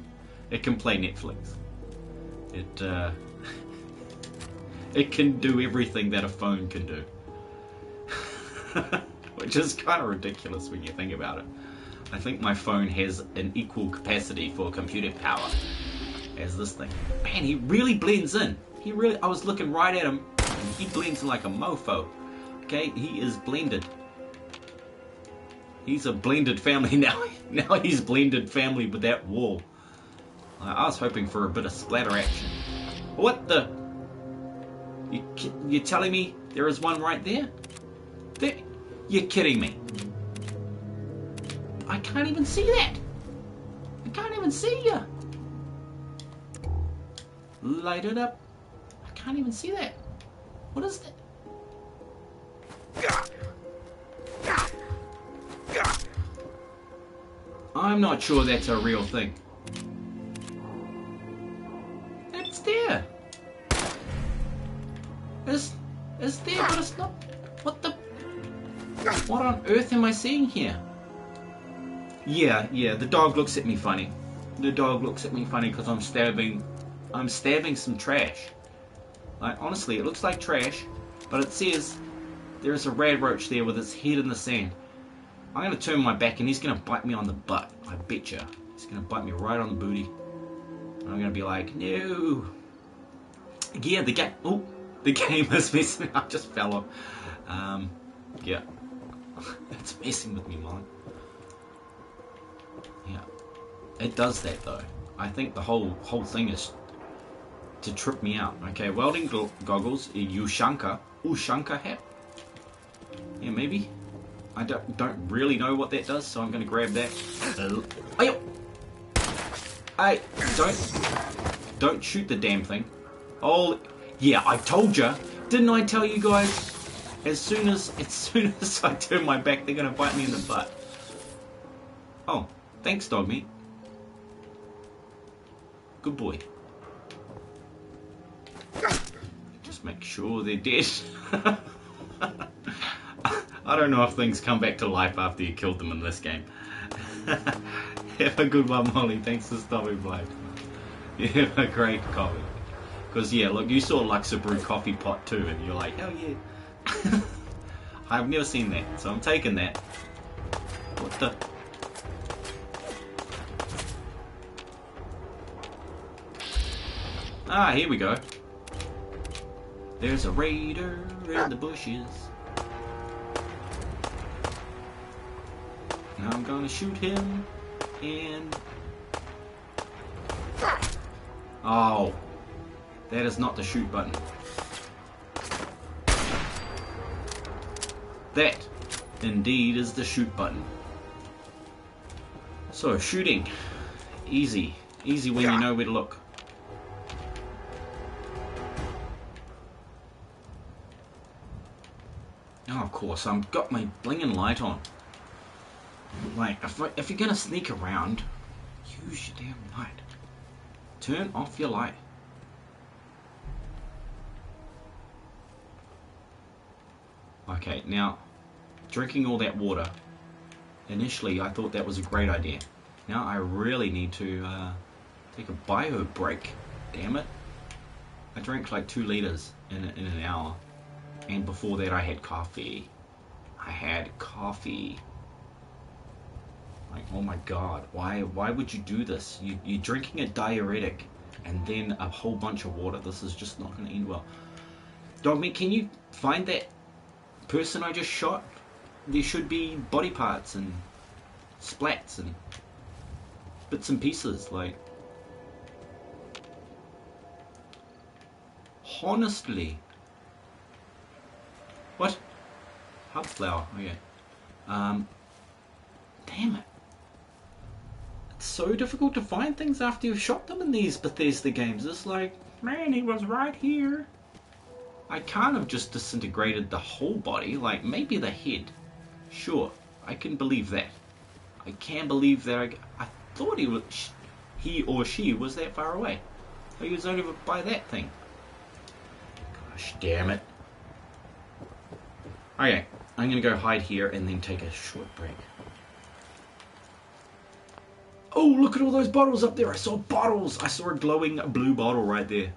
It can play Netflix. It can do everything that a phone can do. Which is kind of ridiculous when you think about it. I think my phone has an equal capacity for computing power as this thing. Man, he really blends in. I was looking right at him, and he blends in like a mofo. Okay, he is blended. He's a blended family now. Now he's blended family with that wall. I was hoping for a bit of splatter action. What the? You're telling me there is one right there? You're kidding me. I can't even see that. I can't even see you. Light it up. I can't even see that. What is that? I'm not sure that's a real thing. It's there. It's there, but it's not. What on earth am I seeing here? Yeah, the dog looks at me funny. The dog looks at me funny because I'm stabbing some trash. Like, honestly, it looks like trash, but it says there's a rad roach there with its head in the sand. I'm going to turn my back and he's going to bite me on the butt. I betcha. He's going to bite me right on the booty. And I'm going to be like, no. Yeah, the game is messing. I just fell off. Yeah. It's messing with me, man. Yeah. It does that though. I think the whole thing is to trip me out. Okay, welding goggles, a Ushanka hat. Yeah, maybe. I don't really know what that does, so I'm going to grab that. Hey, don't shoot the damn thing. Oh, yeah, I told you. Didn't I tell you guys? As soon as I turn my back, they're going to bite me in the butt. Oh, thanks, dog meat. Good boy. Just make sure they're dead. I don't know if things come back to life after you killed them in this game. Have a good one, Molly. Thanks for stopping by. You have a great coffee. Because, yeah, look, you saw Luxa Brew Coffee Pot too, and you're like, hell yeah. I've never seen that, so I'm taking that. What the? Ah, here we go. There's a raider in the bushes. Now I'm gonna shoot him, and... Oh, that is not the shoot button. That, indeed, is the shoot button. So, shooting. Easy. Easy when you know where to look. Oh, of course, I've got my blingin' light on. Like, if you're gonna sneak around, Use your damn light. Turn off your light. Okay, now, drinking all that water, initially I thought that was a great idea. Now I really need to take a bio break. Damn it. I drank like 2 liters in an hour. And before that I had coffee. Like, oh my god, why would you do this? You're drinking a diuretic and then a whole bunch of water. This is just not going to end well. Dogmeat, can you find that person I just shot? There should be body parts and splats and bits and pieces, like. Honestly. What? Hub flower, okay. Damn it. It's so difficult to find things after you've shot them in these Bethesda games. It's like, man, he was right here. I can't have just disintegrated the whole body, like maybe the head. Sure, I can believe that. I can believe that. I thought he or she was that far away. He was only by that thing. Gosh damn it. Okay, I'm gonna go hide here and then take a short break. Oh, look at all those bottles up there. I saw bottles. I saw a glowing blue bottle right there.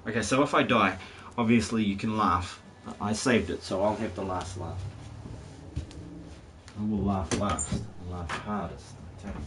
Okay, so if I die, obviously you can laugh. I saved it, so I'll have the last laugh. I will laugh last. I'll laugh hardest, I tell you.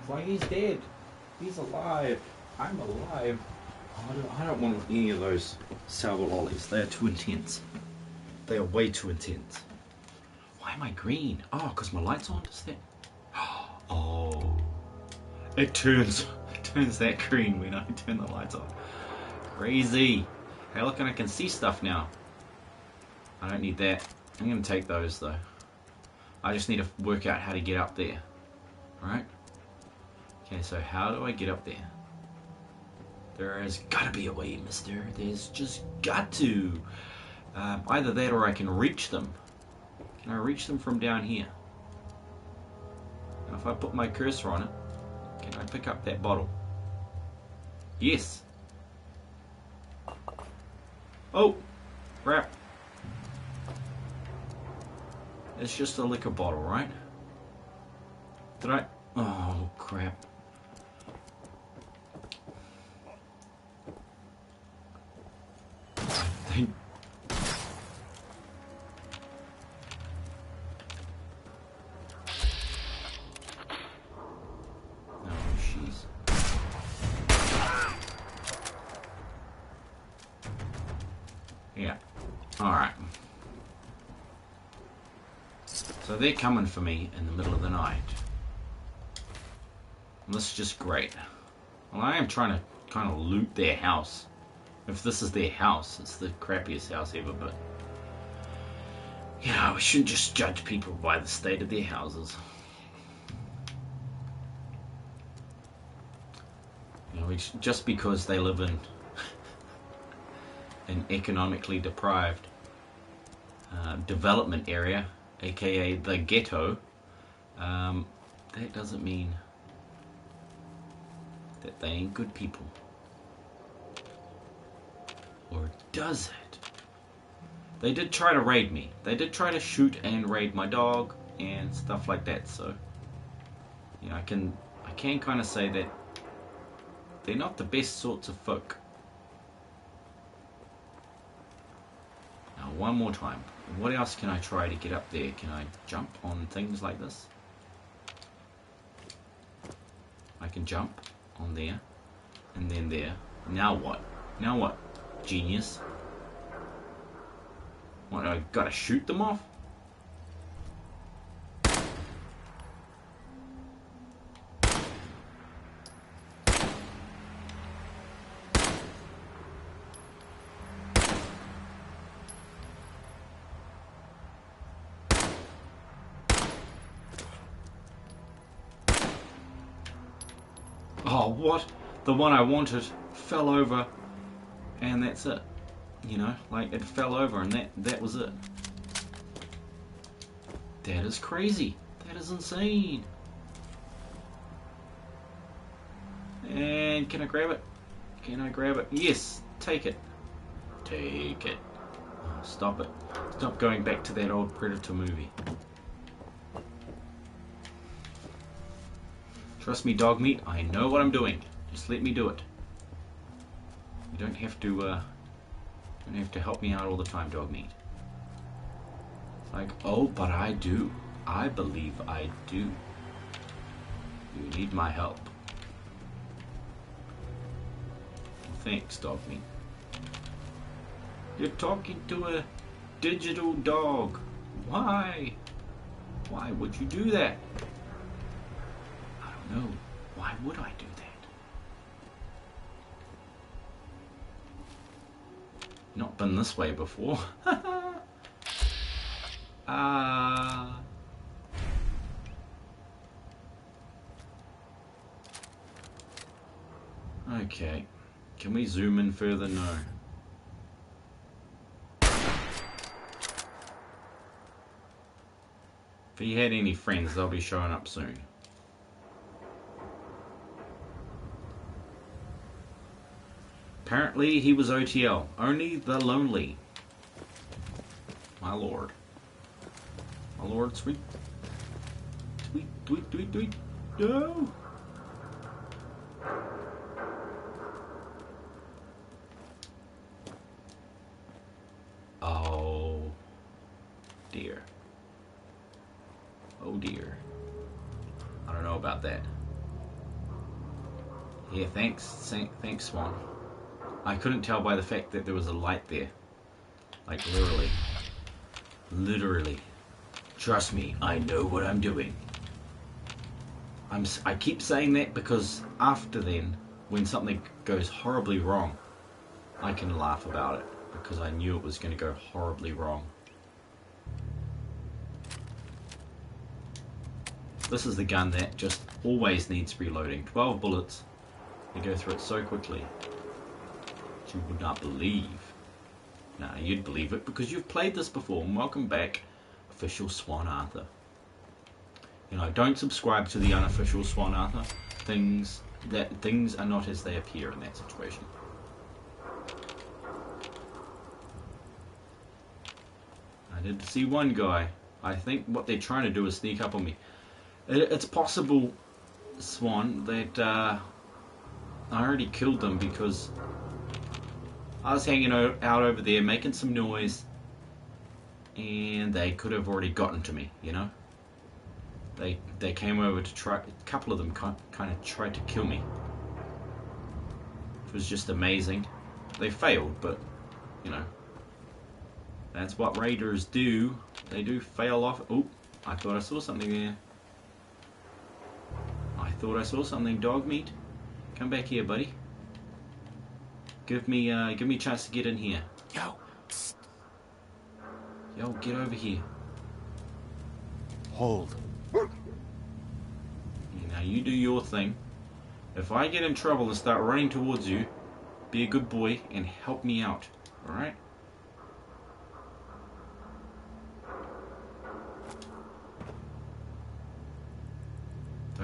Like he's dead. He's alive. I'm alive. I don't want any of those salvo lollies. They are too intense. They are way too intense. Why am I green? Oh, because my light's on. Does that? Oh, it turns that green when I turn the lights on. Crazy. Hey, look, and I can see stuff now. I don't need that. I'm gonna take those though. I just need to work out how to get up there. Right? Okay, so how do I get up there? There has got to be a way, mister. There's just got to. Either that or I can reach them. Can I reach them from down here? And if I put my cursor on it, can I pick up that bottle? Yes. Oh, crap. It's just a liquor bottle, right? Did I? Oh, crap. Yeah. Alright. So they're coming for me in the middle of the night. And this is just great. Well, I am trying to kind of loot their house. If this is their house, it's the crappiest house ever, but... You know, we shouldn't just judge people by the state of their houses. You know, just because they live in... economically deprived development area, aka the ghetto, that doesn't mean that they ain't good people. Or does it? They did try to raid me. They did try to shoot and raid my dog and stuff like that, so yeah, I can kind of say that they're not the best sorts of folk. Now, one more time. What else can I try to get up there? Can I jump on things like this? I can jump on there, and then there. Now what? Now what? Genius. What, I gotta shoot them off? Oh, what? The one I wanted fell over, and that's it. You know, like, it fell over, and that was it. That is crazy. That is insane. And can I grab it? Can I grab it? Yes, take it. Take it. Oh, stop it. Stop going back to that old Predator movie. Trust me, dog meat, I know what I'm doing. Just let me do it. You don't have to help me out all the time, dog meat. It's like, oh, but I do. I believe I do. You need my help. Thanks, dog meat. You're talking to a digital dog. Why? Why would you do that? No, why would I do that? Not been this way before. Okay. Can we zoom in further? No. If he had any friends, they'll be showing up soon. Apparently he was OTL. Only the lonely. My lord. My lord, sweet. Sweet, sweet, sweet, sweet. No! Oh dear. Oh dear. I don't know about that. Yeah, thanks, Swan. I couldn't tell by the fact that there was a light there. Like, literally. Literally. Trust me, I know what I'm doing. I keep saying that because after then, when something goes horribly wrong, I can laugh about it. Because I knew it was going to go horribly wrong. This is the gun that just always needs reloading. 12 bullets. You go through it so quickly. You would not believe. Nah, you'd believe it because you've played this before. And welcome back, official Swan Arthur. You know, don't subscribe to the unofficial Swan Arthur. Things are not as they appear in that situation. I did see one guy. I think what they're trying to do is sneak up on me. It's possible, Swan, that I already killed them because I was hanging out over there making some noise and they could have already gotten to me, you know? They came over to try, a couple of them kind of tried to kill me. It was just amazing. They failed, but, you know, that's what raiders do. They do fail off. Oh, I thought I saw something there. I thought I saw something. Dog meat. Come back here, buddy. Give me a chance to get in here. Yo. Yo, get over here. Hold. Now you do your thing. If I get in trouble and start running towards you, be a good boy and help me out. Alright?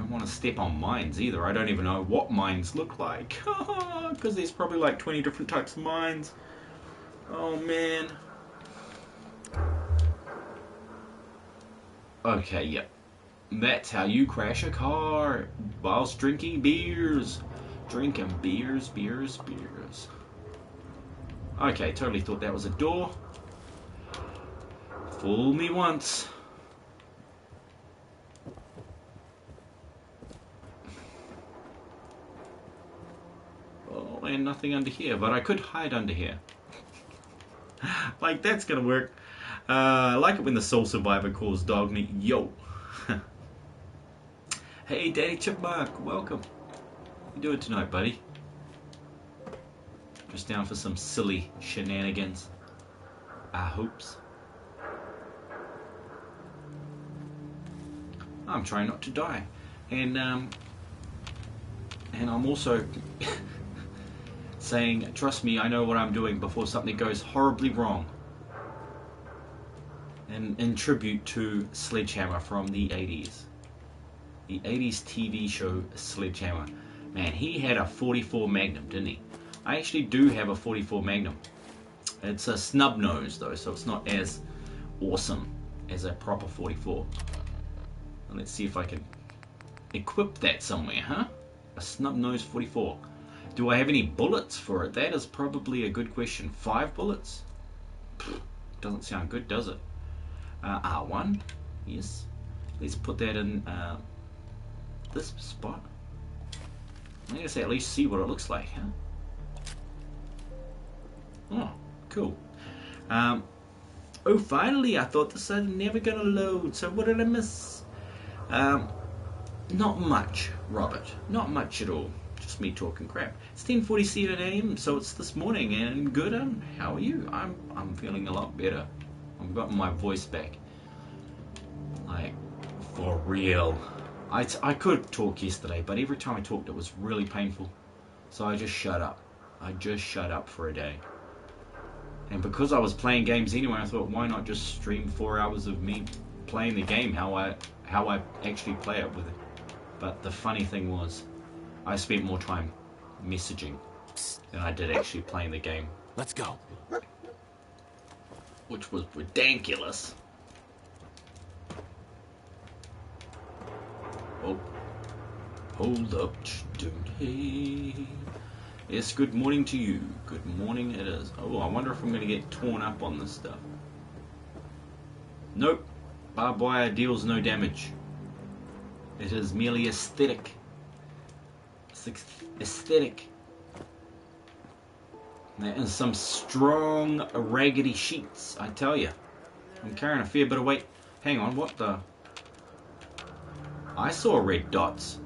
don't want to step on mines either. I don't even know what mines look like. Because there's probably like 20 different types of mines. Oh man. Okay, yep. That's how you crash a car. Whilst drinking beers. Drinking beers. Okay, totally thought that was a door. Fool me once. Oh, and nothing under here, but I could hide under here. Like, that's gonna work. I like it when the Soul Survivor calls dog meat. Yo. Hey, Daddy Chipmunk, welcome. How you doing tonight, buddy? Just down for some silly shenanigans. I hopes. I'm trying not to die, and I'm also saying, trust me, I know what I'm doing before something goes horribly wrong. And in tribute to Sledgehammer from the 80s. The 80s TV show Sledgehammer. Man, he had a 44 Magnum, didn't he? I actually do have a 44 Magnum. It's a snub nose though, so it's not as awesome as a proper 44. Let's see if I can equip that somewhere, huh? A snub nose 44. Do I have any bullets for it? That is probably a good question. 5 bullets? Pfft, doesn't sound good, does it? R1? Yes. Let's put that in this spot. I guess at least see what it looks like, huh? Oh, cool. Oh, finally! I thought this was never gonna load, so what did I miss? Not much, Robert. Not much at all. Just me talking crap. It's 10:47 AM, so it's this morning, and good. How are you? I'm feeling a lot better. I've gotten my voice back. Like, for real. I could talk yesterday, but every time I talked, it was really painful. So I just shut up. I just shut up for a day. And because I was playing games anyway, I thought, why not just stream 4 hours of me playing the game, how I actually play it with it. But the funny thing was, I spent more time messaging than I did actually playing the game. Let's go. Which was ridiculous. Oh, hold up, hey. Yes, good morning to you. Good morning it is. Oh, I wonder if I'm going to get torn up on this stuff. Nope. Barbed wire deals no damage. It is merely aesthetic. It's aesthetic. That is some strong, raggedy sheets, I tell you. I'm carrying a fair bit of weight. Hang on, what the? I saw red dots.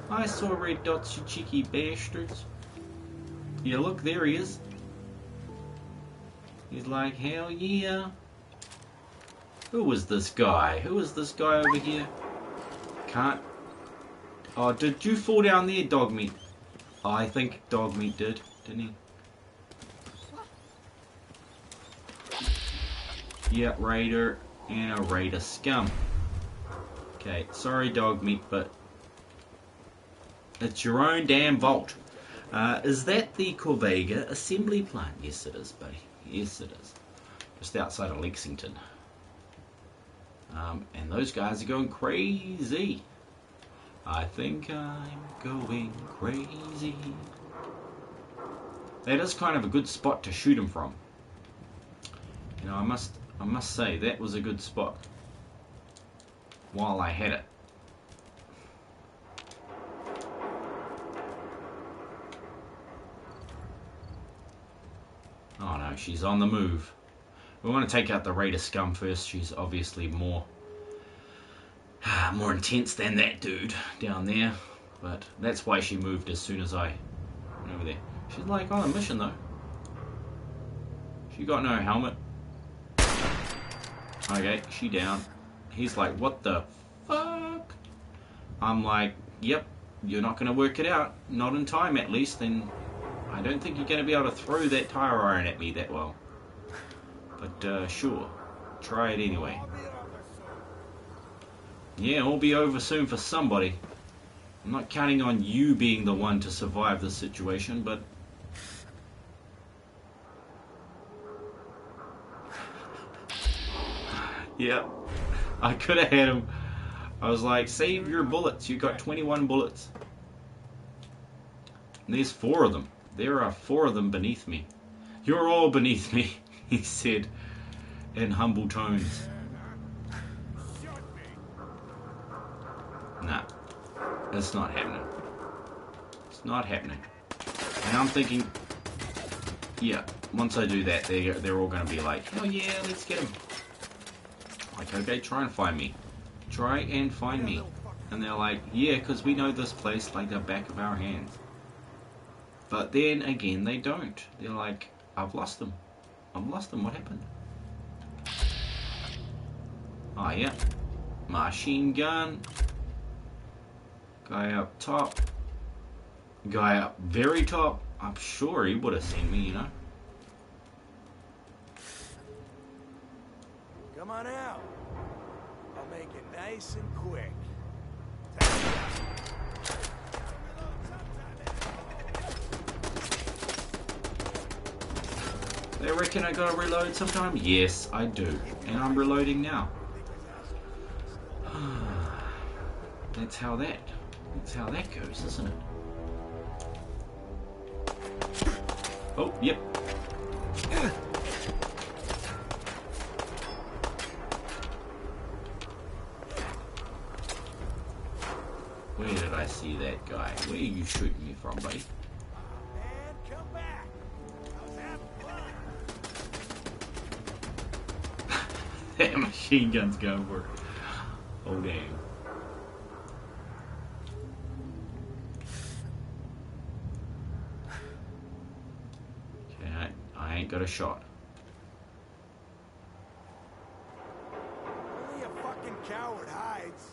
I saw red dots, you cheeky bastards. Yeah, look, there he is. He's like, hell yeah. Who was this guy? Who is this guy over here? Can't. Oh, did you fall down there, dog meat? Oh, I think dog meat did, didn't he? Yeah, raider and a raider scum. Okay, sorry dog meat, but it's your own damn vault. Is that the Corvega assembly plant? Yes it is, buddy. Yes it is. Just outside of Lexington. And those guys are going crazy. I think I'm going crazy. That is kind of a good spot to shoot him from. You know, I must say that was a good spot. While I had it. Oh no, she's on the move. We want to take out the Raider scum first. She's obviously more intense than that dude down there. But that's why she moved as soon as I went over there. She's like on a mission though. She got no helmet. Okay, she down. He's like, what the fuck? I'm like, yep, you're not going to work it out. Not in time at least. Then I don't think you're going to be able to throw that tire iron at me that well. But sure, try it anyway. Yeah, it'll be over soon for somebody. I'm not counting on you being the one to survive this situation, but... yeah, I could have had him. I was like, save your bullets. You got 21 bullets. And there's 4 of them. There are 4 of them beneath me. You're all beneath me, he said in humble tones. Nah, it's not happening. It's not happening. And I'm thinking, yeah, once I do that, they're all going to be like, hell yeah, let's get him. Like, okay, try and find me. Try and find me. And they're like, yeah, because we know this place like the back of our hands. But then again, they don't. They're like, I've lost them. I've lost them. What happened? Oh, yeah. Machine gun. Guy up top. Guy up very top. I'm sure he would have seen me, you know. Come on out. I'll make it nice and quick. They reckon I gotta reload sometime? Yes, I do. And I'm reloading now. That's how that goes, isn't it? Oh, yep. Where did I see that guy? Where are you shooting me from, buddy? And come back. I was having fun. That machine gun's going for it. Oh, damn. Okay, I ain't got a shot. Only a fucking coward hides.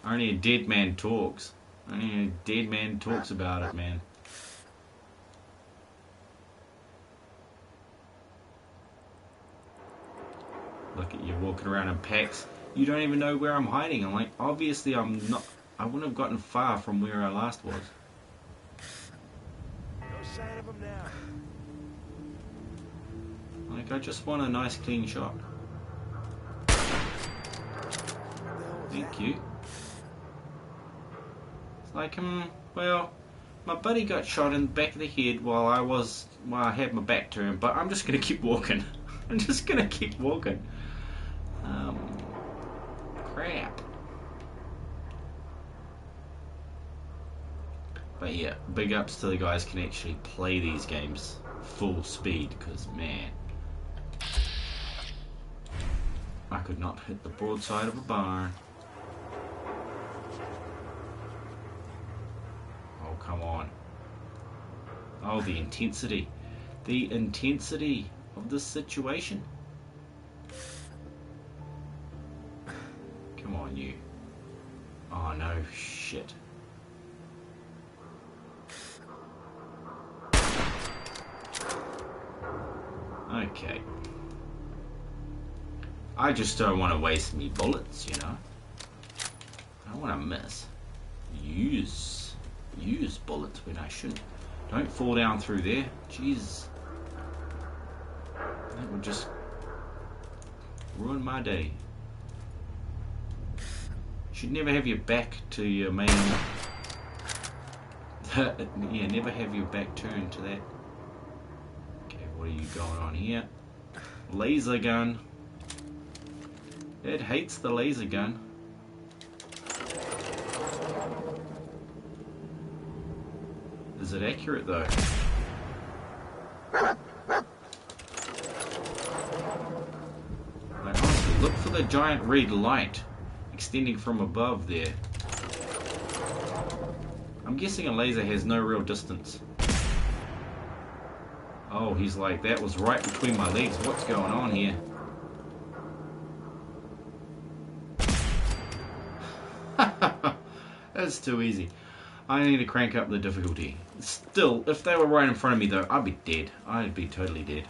Only a dead man talks. Only a dead man talks about it, man. Look at you walking around in packs. You don't even know where I'm hiding. I'm like, obviously I'm not. I wouldn't have gotten far from where I last was. No sign of him now. Like, I just want a nice clean shot. Thank you. It's like, well, my buddy got shot in the back of the head while I had my back turned, but I'm just gonna keep walking. I'm just gonna keep walking. Crap. But yeah, big ups to the guys who can actually play these games full speed, because man, I could not hit the broadside of a barn. Oh, come on. Oh, the intensity. The intensity of this situation. Come on, you. Oh, no, shit. Okay. I just don't want to waste me bullets, you know. I don't want to miss. Use bullets when I shouldn't. Don't fall down through there. Jeez. That would just ruin my day. Should never have your back to your main... yeah, never have your back turned to that. Okay, what are you going on here? Laser gun. It hates the laser gun. Is it accurate though? Like, honestly, look for the giant red light extending from above there. I'm guessing a laser has no real distance. Oh, he's like, that was right between my legs. What's going on here? That's too easy. I need to crank up the difficulty. Still, if they were right in front of me though, I'd be dead. I'd be totally dead.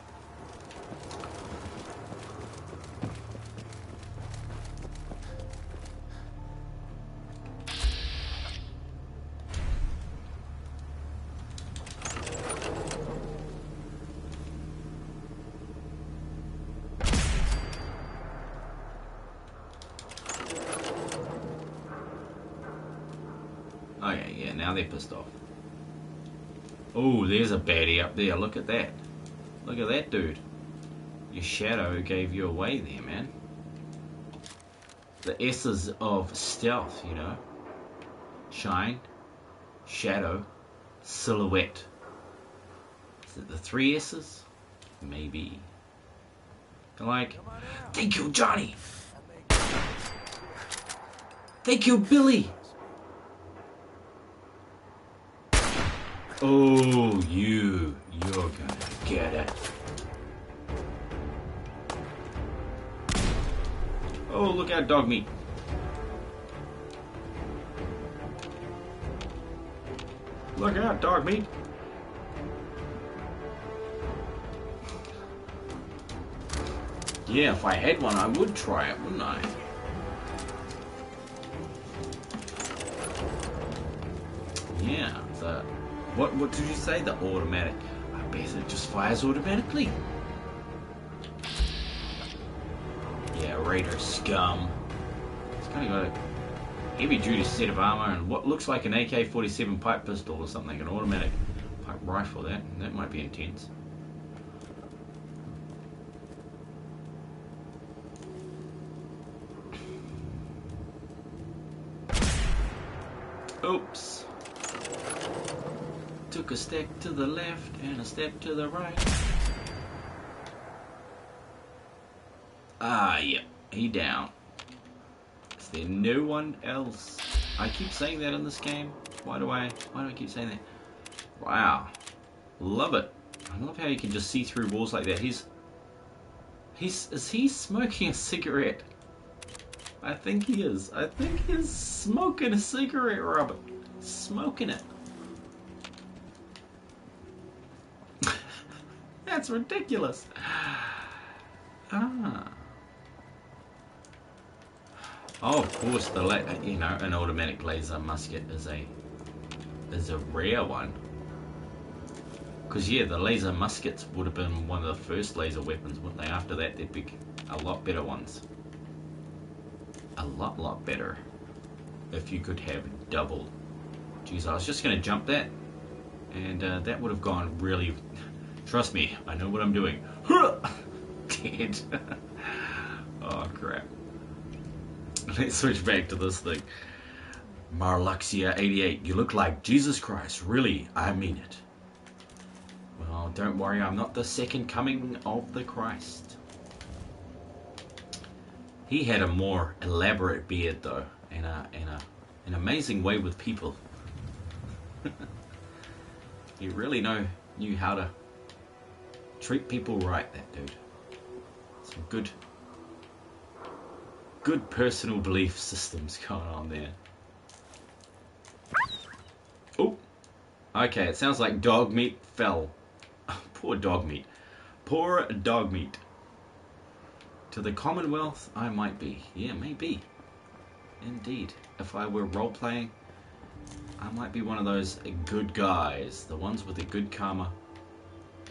Okay, yeah, now they're pissed off. Oh, there's a baddie up there. Look at that. Look at that, dude. Your shadow gave you away there, man. The S's of stealth, you know. Shine, shadow, silhouette. Is it the 3 S's? Maybe. Like, they killed Johnny. They killed Billy. Oh, you're gonna get it. Oh, look out, dog meat. Look out, dog meat. Yeah, if I had one, I would try it, wouldn't I? Yeah, the... What did you say? The automatic. I bet it just fires automatically. Yeah, Raider scum. It's kind of got a heavy-duty set of armor and what looks like an AK-47 pipe pistol or something. An automatic pipe rifle. That might be intense. Oops. Took a step to the left and a step to the right. Ah, yeah, he down. Is there no one else? I keep saying that in this game. Why do I keep saying that? Wow, love it. I love how you can just see through walls like that. Is he smoking a cigarette? I think he is. I think he's smoking a cigarette, Robert. Smoking it. That's ridiculous. Ah. Oh, of course, an automatic laser musket is a rare one. Because yeah, the laser muskets would have been one of the first laser weapons, wouldn't they? After that, there'd be a lot better ones. A lot better. If you could have double. Jeez, I was just gonna jump that, and that would have gone really. Trust me, I know what I'm doing. Dead. Oh crap. Let's switch back to this thing. Marluxia 88, you look like Jesus Christ. Really, I mean it. Well, don't worry, I'm not the second coming of the Christ. He had a more elaborate beard though, and an amazing way with people. He really knew how to treat people right, that dude. Some good personal belief systems going on there. Oh, okay, it sounds like dog meat fell. Poor dog meat. Poor dog meat. To the Commonwealth, I might be. Yeah, maybe. Indeed. If I were role-playing, I might be one of those good guys. The ones with the good karma.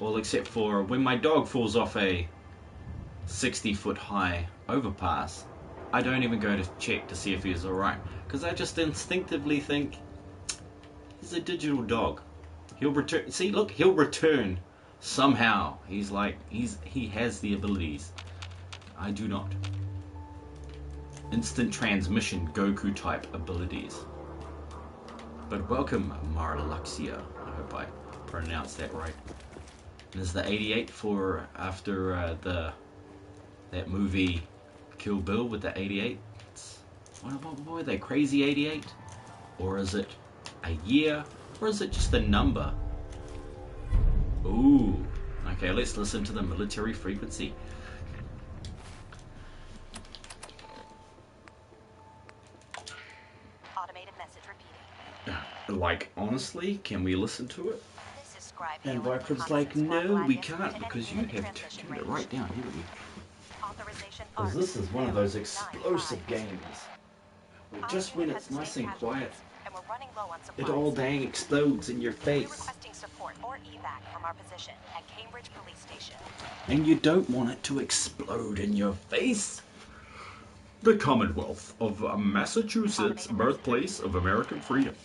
All except for when my dog falls off a 60-foot high overpass, I don't even go to check to see if he's alright. Because I just instinctively think, he's a digital dog. He'll return. See, look, he'll return somehow. He's like, he has the abilities. I do not. Instant transmission Goku type abilities. But welcome, Marluxia. I hope I pronounced that right. And is the 88 for after that movie Kill Bill with the 88? What were they? Crazy 88? Or is it a year? Or is it just a number? Ooh. Okay, let's listen to the military frequency. Automated message repeating. Like, honestly, can we listen to it? And Vypran's like, no, we can't, because you have turned it right down, haven't you? Because this is one of those explosive games. Where just when it's nice and quiet, it all dang explodes in your face. And you don't want it to explode in your face. The Commonwealth of Massachusetts, birthplace of American freedom.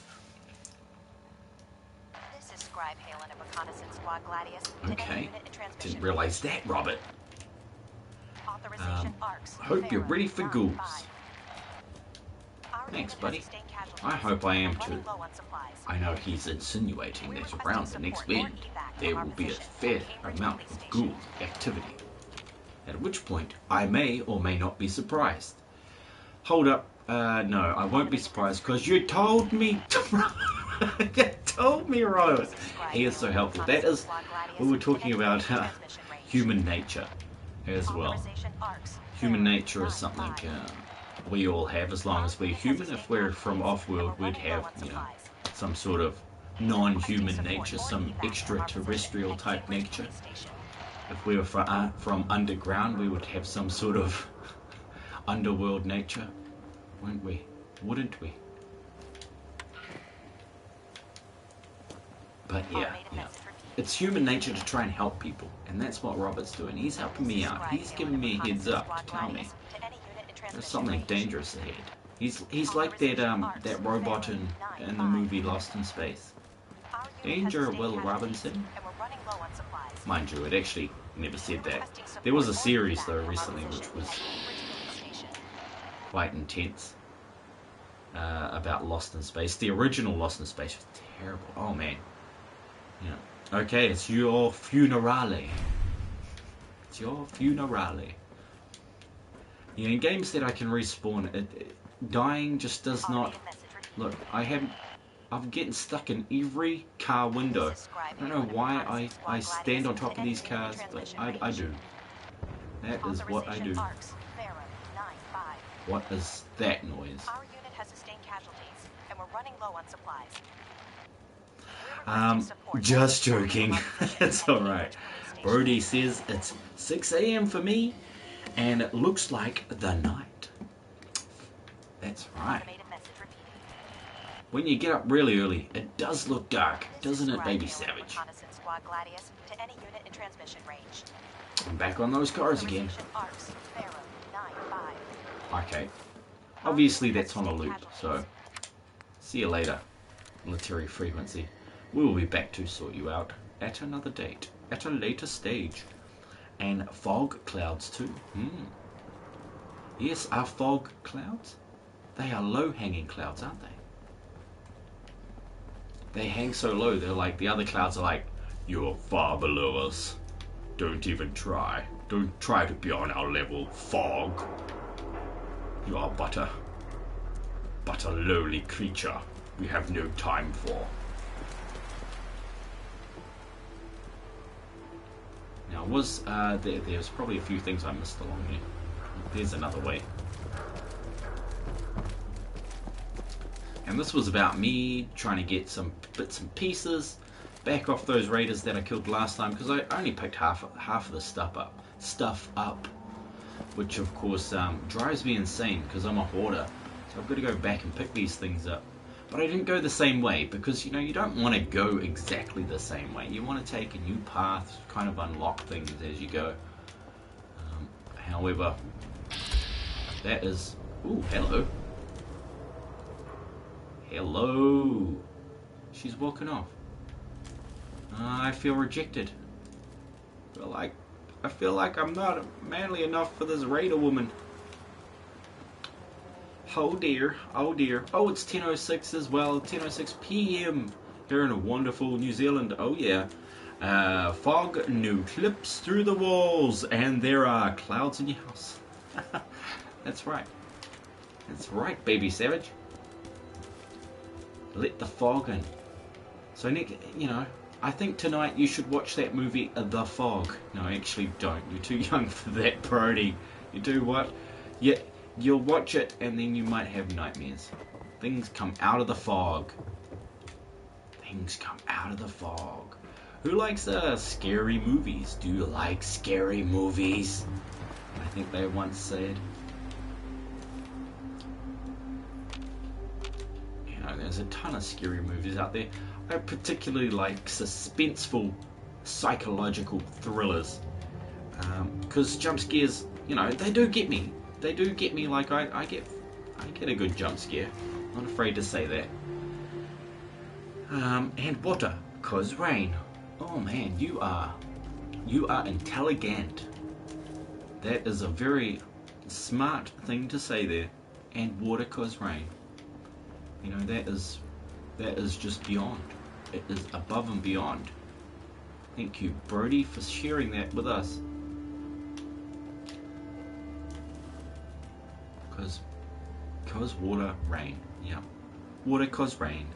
Squad Gladius to any Okay. unit in transmission Didn't realise that, Robert. Authorization ARCs. Hope you're Pharaoh, ready for 9-5. ghouls. Our Thanks, unit has buddy. sustained I casualties. hope I am We're running too. low on supplies. I know he's insinuating that around the next bend there will be a fair amount of ghoul activity. At which point, I may or may not be surprised. Hold up. No, I won't be surprised because you told me to. You told me, Robert. He is so helpful. That is, we were talking about human nature as well. Human nature is something we all have as long as we're human. If we're from off-world, we'd have, you know, some sort of non-human nature, some extraterrestrial type nature. If we were from underground, we would have some sort of underworld nature, wouldn't we? Wouldn't we? But yeah, it's human nature to try and help people, and that's what Robert's doing. He's helping me out. He's giving me a heads up to tell me there's something dangerous ahead. He's like that robot in the movie Lost in Space. Danger, Will Robinson. Mind you, it actually never said that. There was a series though recently which was quite intense about Lost in Space. The original Lost in Space was terrible. Oh man. Yeah. Okay, it's your funerale. It's your funerale. Yeah, in games that I can respawn, dying just does not. Look, I'm getting stuck in every car window. I don't know why I stand on top of these cars, but I do. That is what I do. What is that noise? Our unit has sustained casualties, and we're running low on supplies. Just joking. It's alright. Brody says it's 6 AM for me, and it looks like the night. That's right. When you get up really early, it does look dark, doesn't it, Baby Savage? I'm back on those cars again. Okay. Obviously that's on a loop, so see you later, military frequency. We will be back to sort you out at another date, at a later stage. And fog clouds too. Yes, are fog clouds? They are low-hanging clouds, aren't they? They hang so low, they're like, the other clouds are like, you're far below us. Don't even try. Don't try to be on our level, fog. You are but a lowly creature we have no time for. Now, there's probably a few things I missed along here. There's another way. And this was about me trying to get some bits and pieces back off those raiders that I killed last time, because I only picked half of the stuff up, which of course drives me insane because I'm a hoarder. So I've got to go back and pick these things up. But I didn't go the same way because, you know, you don't want to go exactly the same way. You want to take a new path, kind of unlock things as you go. However, that is... Ooh, hello. Hello. She's walking off. I feel rejected. I feel like I'm not manly enough for this raider woman. Oh dear, oh dear. Oh, it's 10:06 as well, 10:06 p.m. here in a wonderful New Zealand. Oh yeah. Fog no clips through the walls, and there are clouds in your house. That's right. That's right, Baby Savage. Let the fog in. So, Nick, you know, I think tonight you should watch that movie, The Fog. No, actually don't. You're too young for that, Brody. You do what? Yeah. You'll watch it and then you might have nightmares. Things come out of the fog. Things come out of the fog. Who likes scary movies? Do you like scary movies? I think they once said. You know, there's a ton of scary movies out there. I particularly like suspenseful psychological thrillers. Because jump scares, you know, they do get me. They do get me. Like I get a good jump scare. Not afraid to say that. And water, cause rain. Oh man, you are intelligent. That is a very smart thing to say there. And water cause rain. You know, that is just beyond. It is above and beyond. Thank you, Brody, for sharing that with us. Cause water, rain. Yeah. Water cause rain.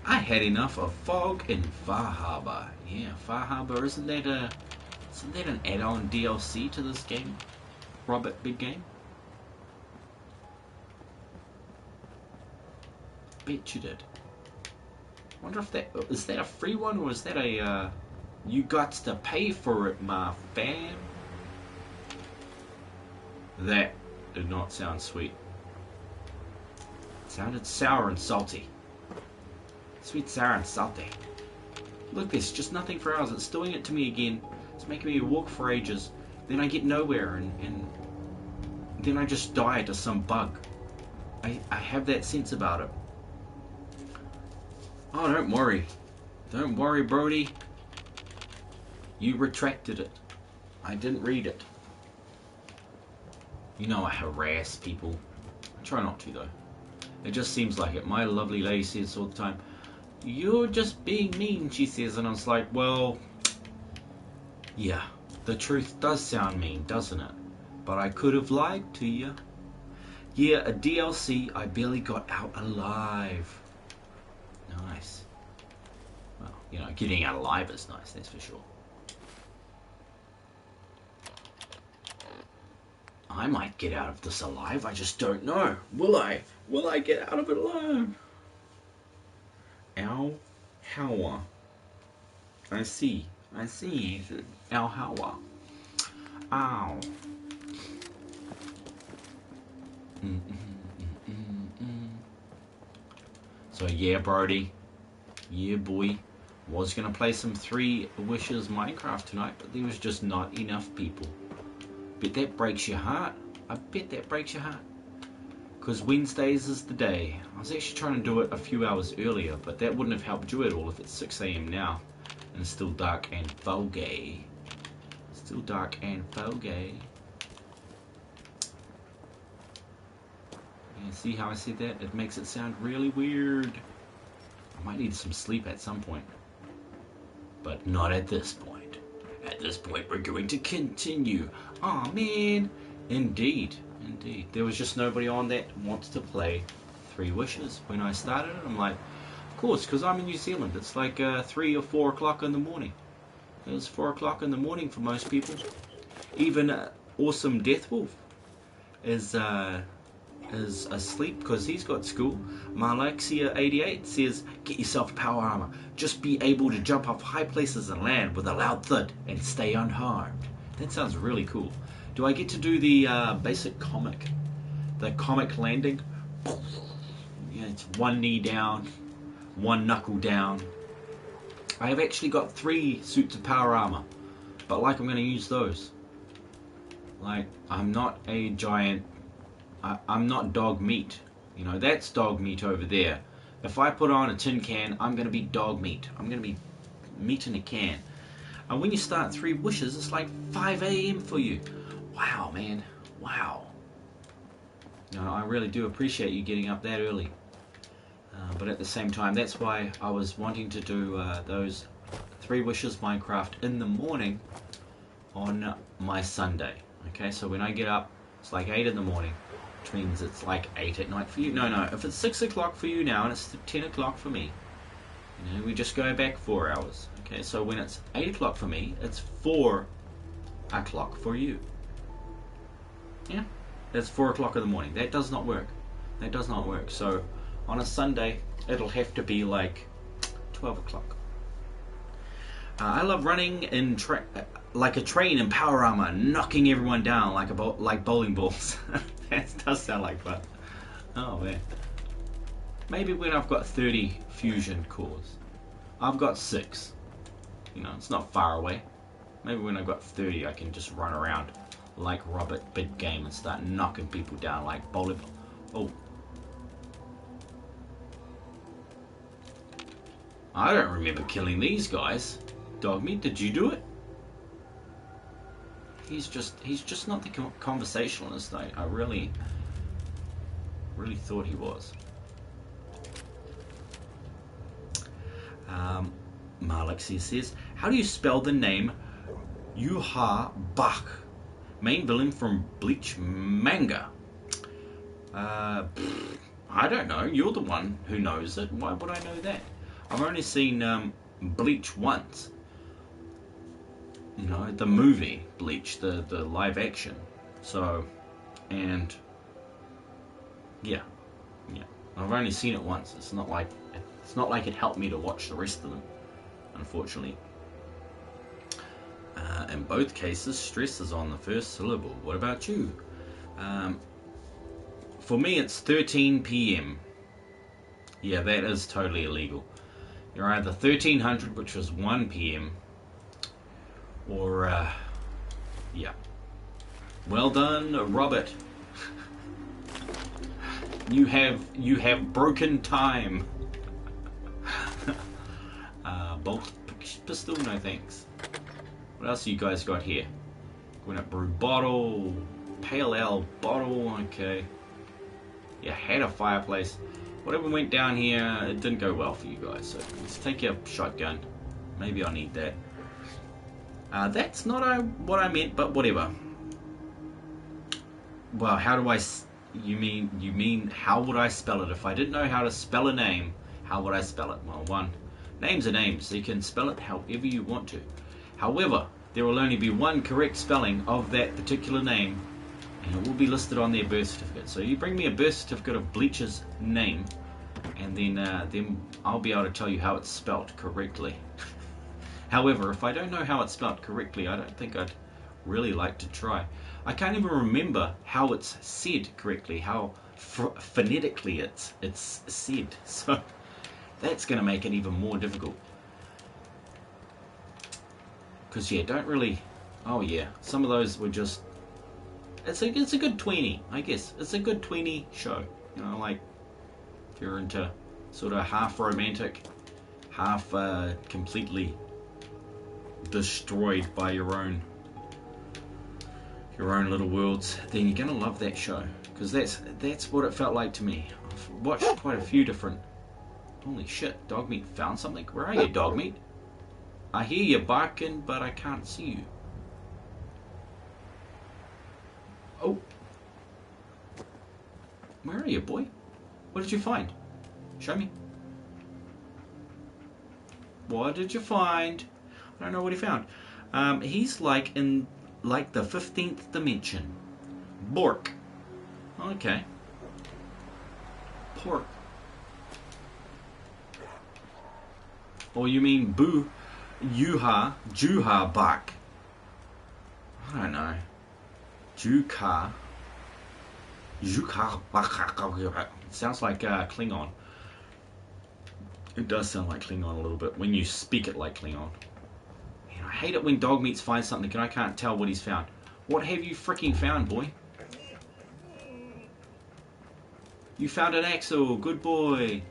I had enough of fog in Far Harbor. Yeah, Far Harbor, isn't that an add-on DLC to this game? Robert, big game? Bet you did. Wonder if is that a free one, or is that a you got to pay for it, my fam? That did not sound sweet. It sounded sour and salty. Sweet, sour, and salty. Look, there's just nothing for hours. It's doing it to me again. It's making me walk for ages. Then I get nowhere, and then I just die to some bug. I have that sense about it. Oh, don't worry. Don't worry, Brody. You retracted it. I didn't read it. You know I harass people. I try not to, though. It just seems like it. My lovely lady says all the time, "You're just being mean," she says, and I was like, well, yeah, the truth does sound mean, doesn't it? But I could have lied to you. Yeah, a DLC, I barely got out alive. Nice. Well, you know, getting out alive is nice, that's for sure. I might get out of this alive, I just don't know. Will I? Will I get out of it alive? Al Hawa. I see. Al Hawa. Ow. So yeah, Brody. Yeah, boy. Was gonna play some 3 Wishes Minecraft tonight, but there was just not enough people. Bet that breaks your heart. I bet that breaks your heart. Because Wednesdays is the day. I was actually trying to do it a few hours earlier, but that wouldn't have helped you at all if it's 6 AM now. And it's still dark and foggy. Still dark and foggy. Yeah, see how I said that? It makes it sound really weird. I might need some sleep at some point. But not at this point. At this point, we're going to continue. Aw, man. Indeed. There was just nobody on that wants to play 3 Wishes. When I started it, I'm like, of course, because I'm in New Zealand. It's like 3 or 4 o'clock in the morning. It was 4 o'clock in the morning for most people. Even Awesome Deathwolf is asleep because he's got school. Malexia88 says, get yourself power armor. Just be able to jump off high places and land with a loud thud and stay unharmed. That sounds really cool. Do I get to do the basic comic? The comic landing? Yeah, it's 1 knee down, 1 knuckle down. I have actually got 3 suits of power armor, but like I'm going to use those. Like, I'm not a giant... I'm not dog meat. You know, that's dog meat over there. If I put on a tin can, I'm going to be dog meat. I'm going to be meat in a can. And when you start 3 Wishes, it's like 5 AM for you. Wow, man. Wow. You know, I really do appreciate you getting up that early. But at the same time, that's why I was wanting to do those 3 Wishes Minecraft in the morning on my Sunday. Okay, so when I get up, it's like 8 in the morning. Which means it's like 8 at night for you. No, if it's 6 o'clock for you now and it's 10 o'clock for me, you know, we just go back 4 hours. Okay, so when it's 8 o'clock for me, it's 4 o'clock for you. Yeah, that's 4 o'clock in the morning. That does not work. That does not work. So on a Sunday, it'll have to be like 12 o'clock. I love running in like a train in power armor, knocking everyone down like bowling balls. That does sound like fun. Oh man. Maybe when I've got 30 fusion cores. I've got 6. You know, it's not far away. Maybe when I've got 30, I can just run around like Robert Big Game and start knocking people down like bowling. Oh. I don't remember killing these guys. Dogmeat, did you do it? He's just not the conversationalist I really thought he was. Malexia says, how do you spell the name Yuha Bach, main villain from Bleach manga? I don't know. You're the one who knows it. Why would I know that? I've only seen Bleach once. You know, the movie Bleach, the live action. So, and yeah, I've only seen it once. It's not like it helped me to watch the rest of them, unfortunately. In both cases, stress is on the first syllable. What about you? For me, it's 13 p.m. Yeah, that is totally illegal. You're either 1300, which is 1 p.m., or yeah. Well done, Robert. You have broken time. Bolt pistol, no thanks. What else you guys got here? Going up brew bottle, pale ale bottle. Okay. You had a fireplace. Whatever went down here, it didn't go well for you guys. So let's take your shotgun. Maybe I'll need that. That's not what I meant, but whatever. Well, how do I? You mean how would I spell it? If I didn't know how to spell a name, how would I spell it? Well, names are names, so you can spell it however you want to. However, there will only be one correct spelling of that particular name, and it will be listed on their birth certificate. So you bring me a birth certificate of Bleach's name, and then I'll be able to tell you how it's spelt correctly. However, if I don't know how it's spelt correctly, I don't think I'd really like to try. I can't even remember how it's said correctly, how phonetically it's said. So that's going to make it even more difficult. Because yeah, don't really. Oh yeah, some of those were just. It's a good tweenie, I guess. It's a good tweenie show. You know, like if you're into sort of half romantic, half completely destroyed by your own little worlds, then you're gonna love that show, because that's what it felt like to me. I've watched quite a few different. Holy shit, Dogmeat found something. Where are you, Dogmeat? I hear you barking, but I can't see you. Oh, where are you, boy? What did you find? Show me. What did you find? I don't know what he found. He's like in the 15th dimension. Bork. Okay. Pork. Or you mean Boo Juha Bak. I don't know. Juka Bak. Sounds like Klingon. It does sound like Klingon a little bit when you speak it like Klingon. Man, I hate it when Dogmeat finds something and I can't tell what he's found. What have you freaking found, boy? You found an axle. Good boy.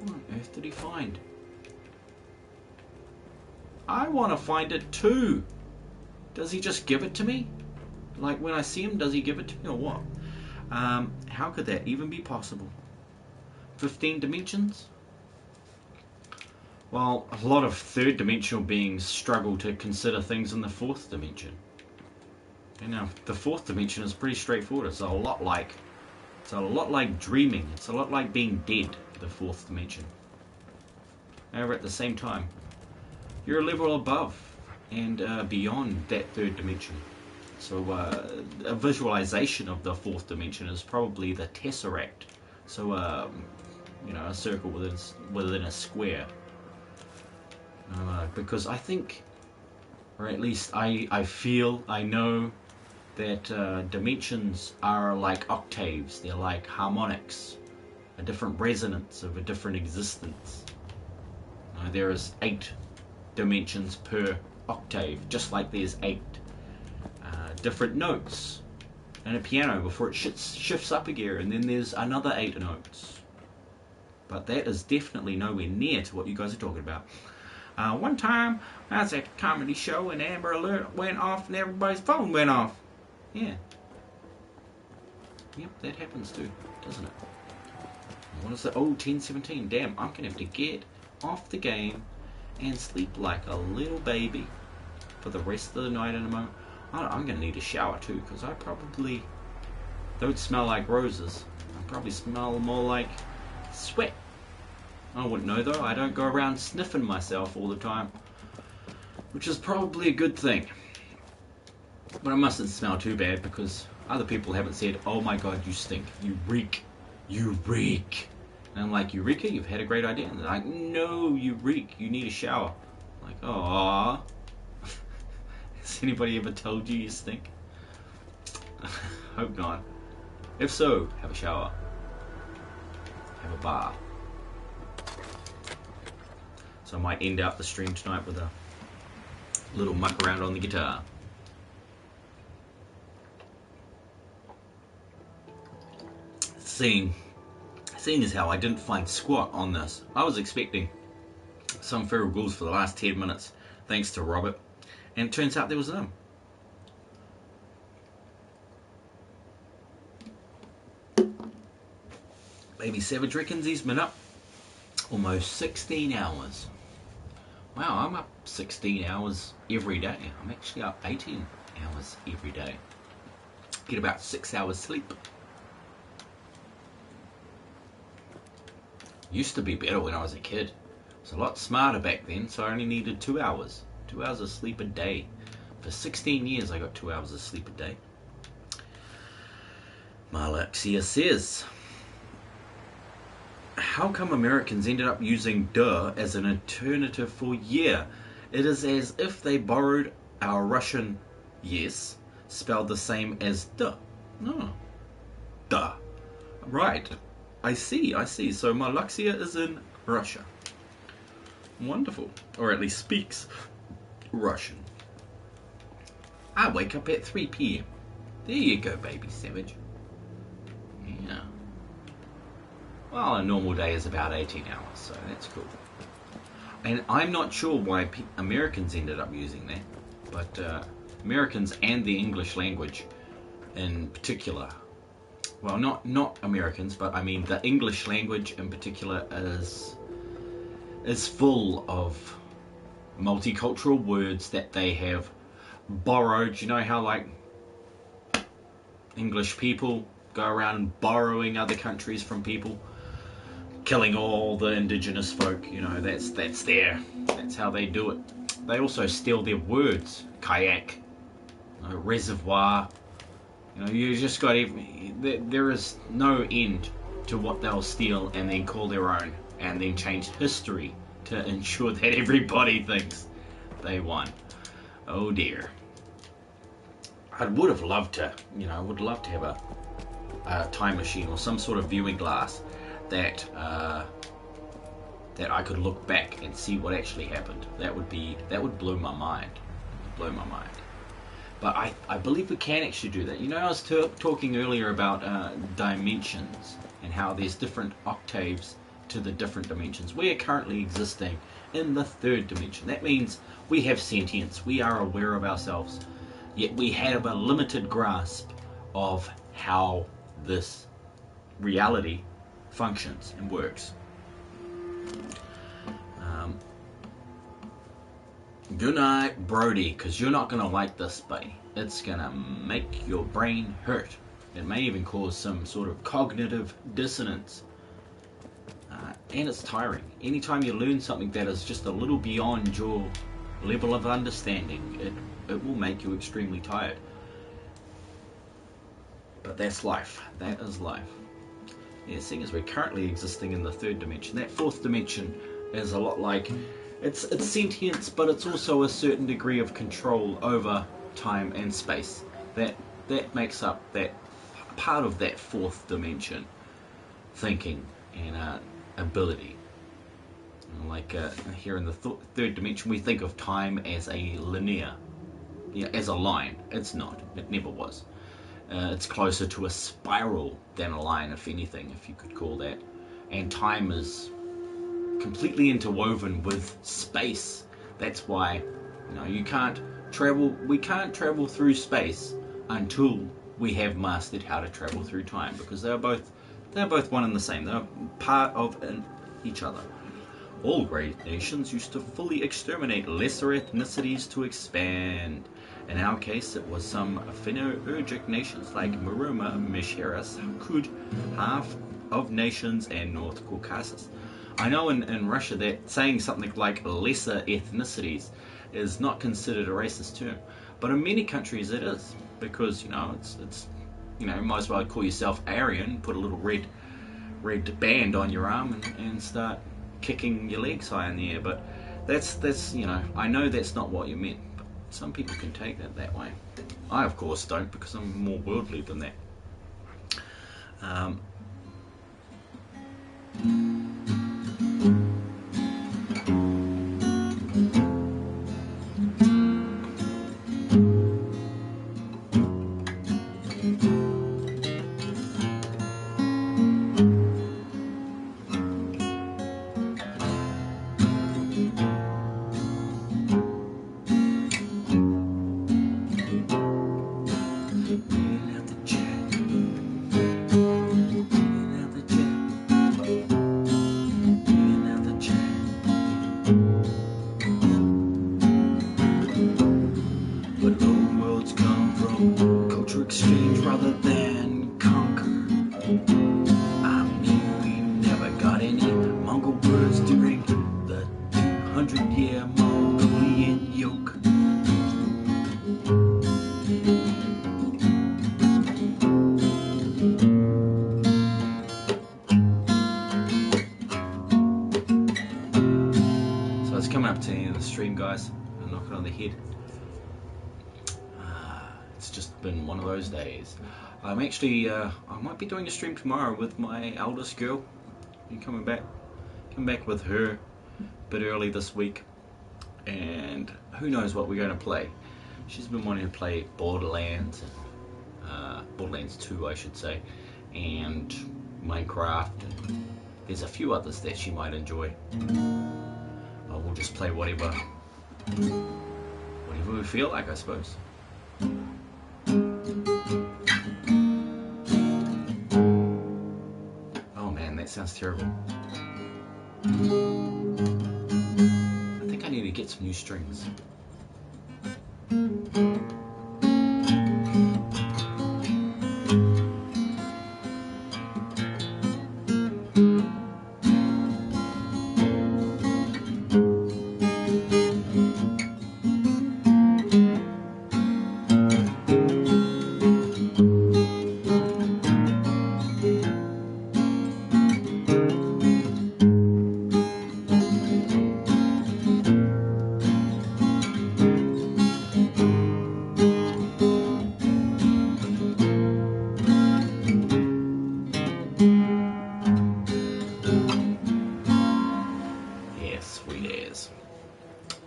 What on earth did he find? I want to find it too. Does he just give it to me? Like when I see him, does he give it to me or what? How could that even be possible? 15 dimensions? Well, a lot of third dimensional beings struggle to consider things in the fourth dimension. You know, the fourth dimension is pretty straightforward. It's a lot like dreaming. It's a lot like being dead, the fourth dimension. However, at the same time, you're a level above and beyond that third dimension. So a visualization of the fourth dimension is probably the tesseract. So you know, a circle within a square. Because I think, or at least I feel, I know that dimensions are like octaves. They're like harmonics, a different resonance of a different existence. There is 8 dimensions per octave, just like there's 8 different notes in a piano before it shifts up a gear, and then there's another 8 notes. But that is definitely nowhere near to what you guys are talking about. One time I was at a comedy show and Amber Alert went off and everybody's phone went off. Yeah. Yep, that happens too, doesn't it? What is it? Oh, 10:17. Damn, I'm gonna have to get off the game and sleep like a little baby for the rest of the night in a moment. I'm gonna need a shower too, because I probably don't smell like roses. I probably smell more like sweat. I wouldn't know though. I don't go around sniffing myself all the time, which is probably a good thing. But I mustn't smell too bad, because other people haven't said, "Oh my God, you stink, you reek, you reek." And I'm like, "Eureka, you've had a great idea." And they're like, "No, you reek, you need a shower." I'm like, "Aww." Has anybody ever told you you stink? Hope not. If so, have a shower. Have a bath. So I might end out the stream tonight with a little muck around on the guitar. Seeing as how I didn't find squat on this, I was expecting some feral ghouls for the last 10 minutes, thanks to Robert, and it turns out there was them. Baby Savage reckons he's been up almost 16 hours. Wow, I'm up 16 hours every day. I'm actually up 18 hours every day. Get about 6 hours sleep. Used to be better when I was a kid. I was a lot smarter back then, so I only needed 2 hours. 2 hours of sleep a day. For 16 years I got 2 hours of sleep a day. Malexia says, how come Americans ended up using duh as an alternative for yeah? It is as if they borrowed our Russian yes, spelled the same as duh. No. Duh. Right. I see. So Malexia is in Russia. Wonderful. Or at least speaks Russian. I wake up at 3 p.m. There you go, Baby Savage. Yeah. Well, a normal day is about 18 hours, so that's cool. And I'm not sure why Americans ended up using that, but Americans and the English language in particular. Well, not Americans, but I mean the English language in particular is full of multicultural words that they have borrowed. You know how like English people go around borrowing other countries from people, killing all the indigenous folk. You know, that's how they do it. They also steal their words. Kayak, reservoir. You know, you just got there is no end to what they'll steal and then call their own, and then change history to ensure that everybody thinks they won. Oh dear. I would have loved to, I would love to have a time machine or some sort of viewing glass that I could look back and see what actually happened. That would blow my mind. But I believe we can actually do that. You know, I was talking earlier about dimensions and how there's different octaves to the different dimensions. We are currently existing in the third dimension. That means we have sentience. We are aware of ourselves. Yet we have a limited grasp of how this reality functions and works. Good night, Brody, because you're not going to like this, buddy. It's going to make your brain hurt. It may even cause some sort of cognitive dissonance. And it's tiring. Anytime you learn something that is just a little beyond your level of understanding, it will make you extremely tired. But that's life. That is life. Yeah, seeing as we're currently existing in the third dimension, that fourth dimension is a lot like... It's sentience, but it's also a certain degree of control over time and space. That makes up that part of that fourth dimension, thinking and ability. Like here in the third dimension, we think of time as a linear, as a line. It's not. It never was. It's closer to a spiral than a line, if anything, if you could call that. And time is completely interwoven with space. That's why, you can't travel. We can't travel through space until we have mastered how to travel through time, because they're both one and the same. They're part of each other. All great nations used to fully exterminate lesser ethnicities to expand. In our case, it was some phenergic nations like Muroma, Mesheras, Kud, half of nations, and North Caucasus. I know in Russia that saying something like lesser ethnicities is not considered a racist term, but in many countries it is, because it's you might as well call yourself Aryan, put a little red band on your arm and start kicking your legs high in the air. But that's I know that's not what you meant, but some people can take that way. I of course don't, because I'm more worldly than that. Exchange rather than conquer. I mean, we never got any Mongol birds during the 200-year Mongolian yoke. So it's coming up to the end of the stream, guys. I'm knocking on the head. It's just been one of those days. I'm actually, I might be doing a stream tomorrow with my eldest girl. I'm coming back with her a bit early this week, and who knows what we're going to play. She's been wanting to play Borderlands, Borderlands 2 I should say, and Minecraft, and there's a few others that she might enjoy. We'll just play whatever we feel like, I suppose. Oh man, that sounds terrible. I think I need to get some new strings.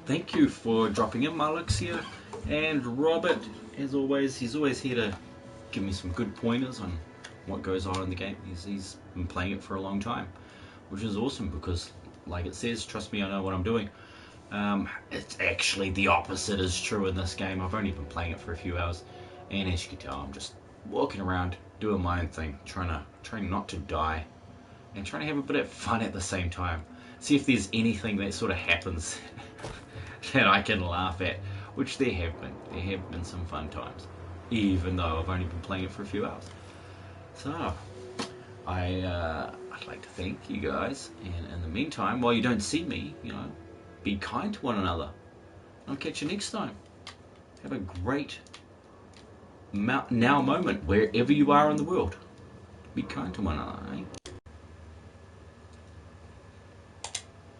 Thank you for dropping in, Malexia. And Robert, as always, he's always here to give me some good pointers on what goes on in the game. He's been playing it for a long time, which is awesome, because like it says, trust me, I know what I'm doing. It's actually the opposite is true in this game. I've only been playing it for a few hours, and as you can tell, I'm just walking around doing my own thing, trying not to die, and trying to have a bit of fun at the same time. See if there's anything that sort of happens that I can laugh at, which there have been. There have been some fun times, even though I've only been playing it for a few hours. So, I'd like to thank you guys, and in the meantime, while you don't see me, be kind to one another. I'll catch you next time. Have a great now moment wherever you are in the world. Be kind to one another, eh?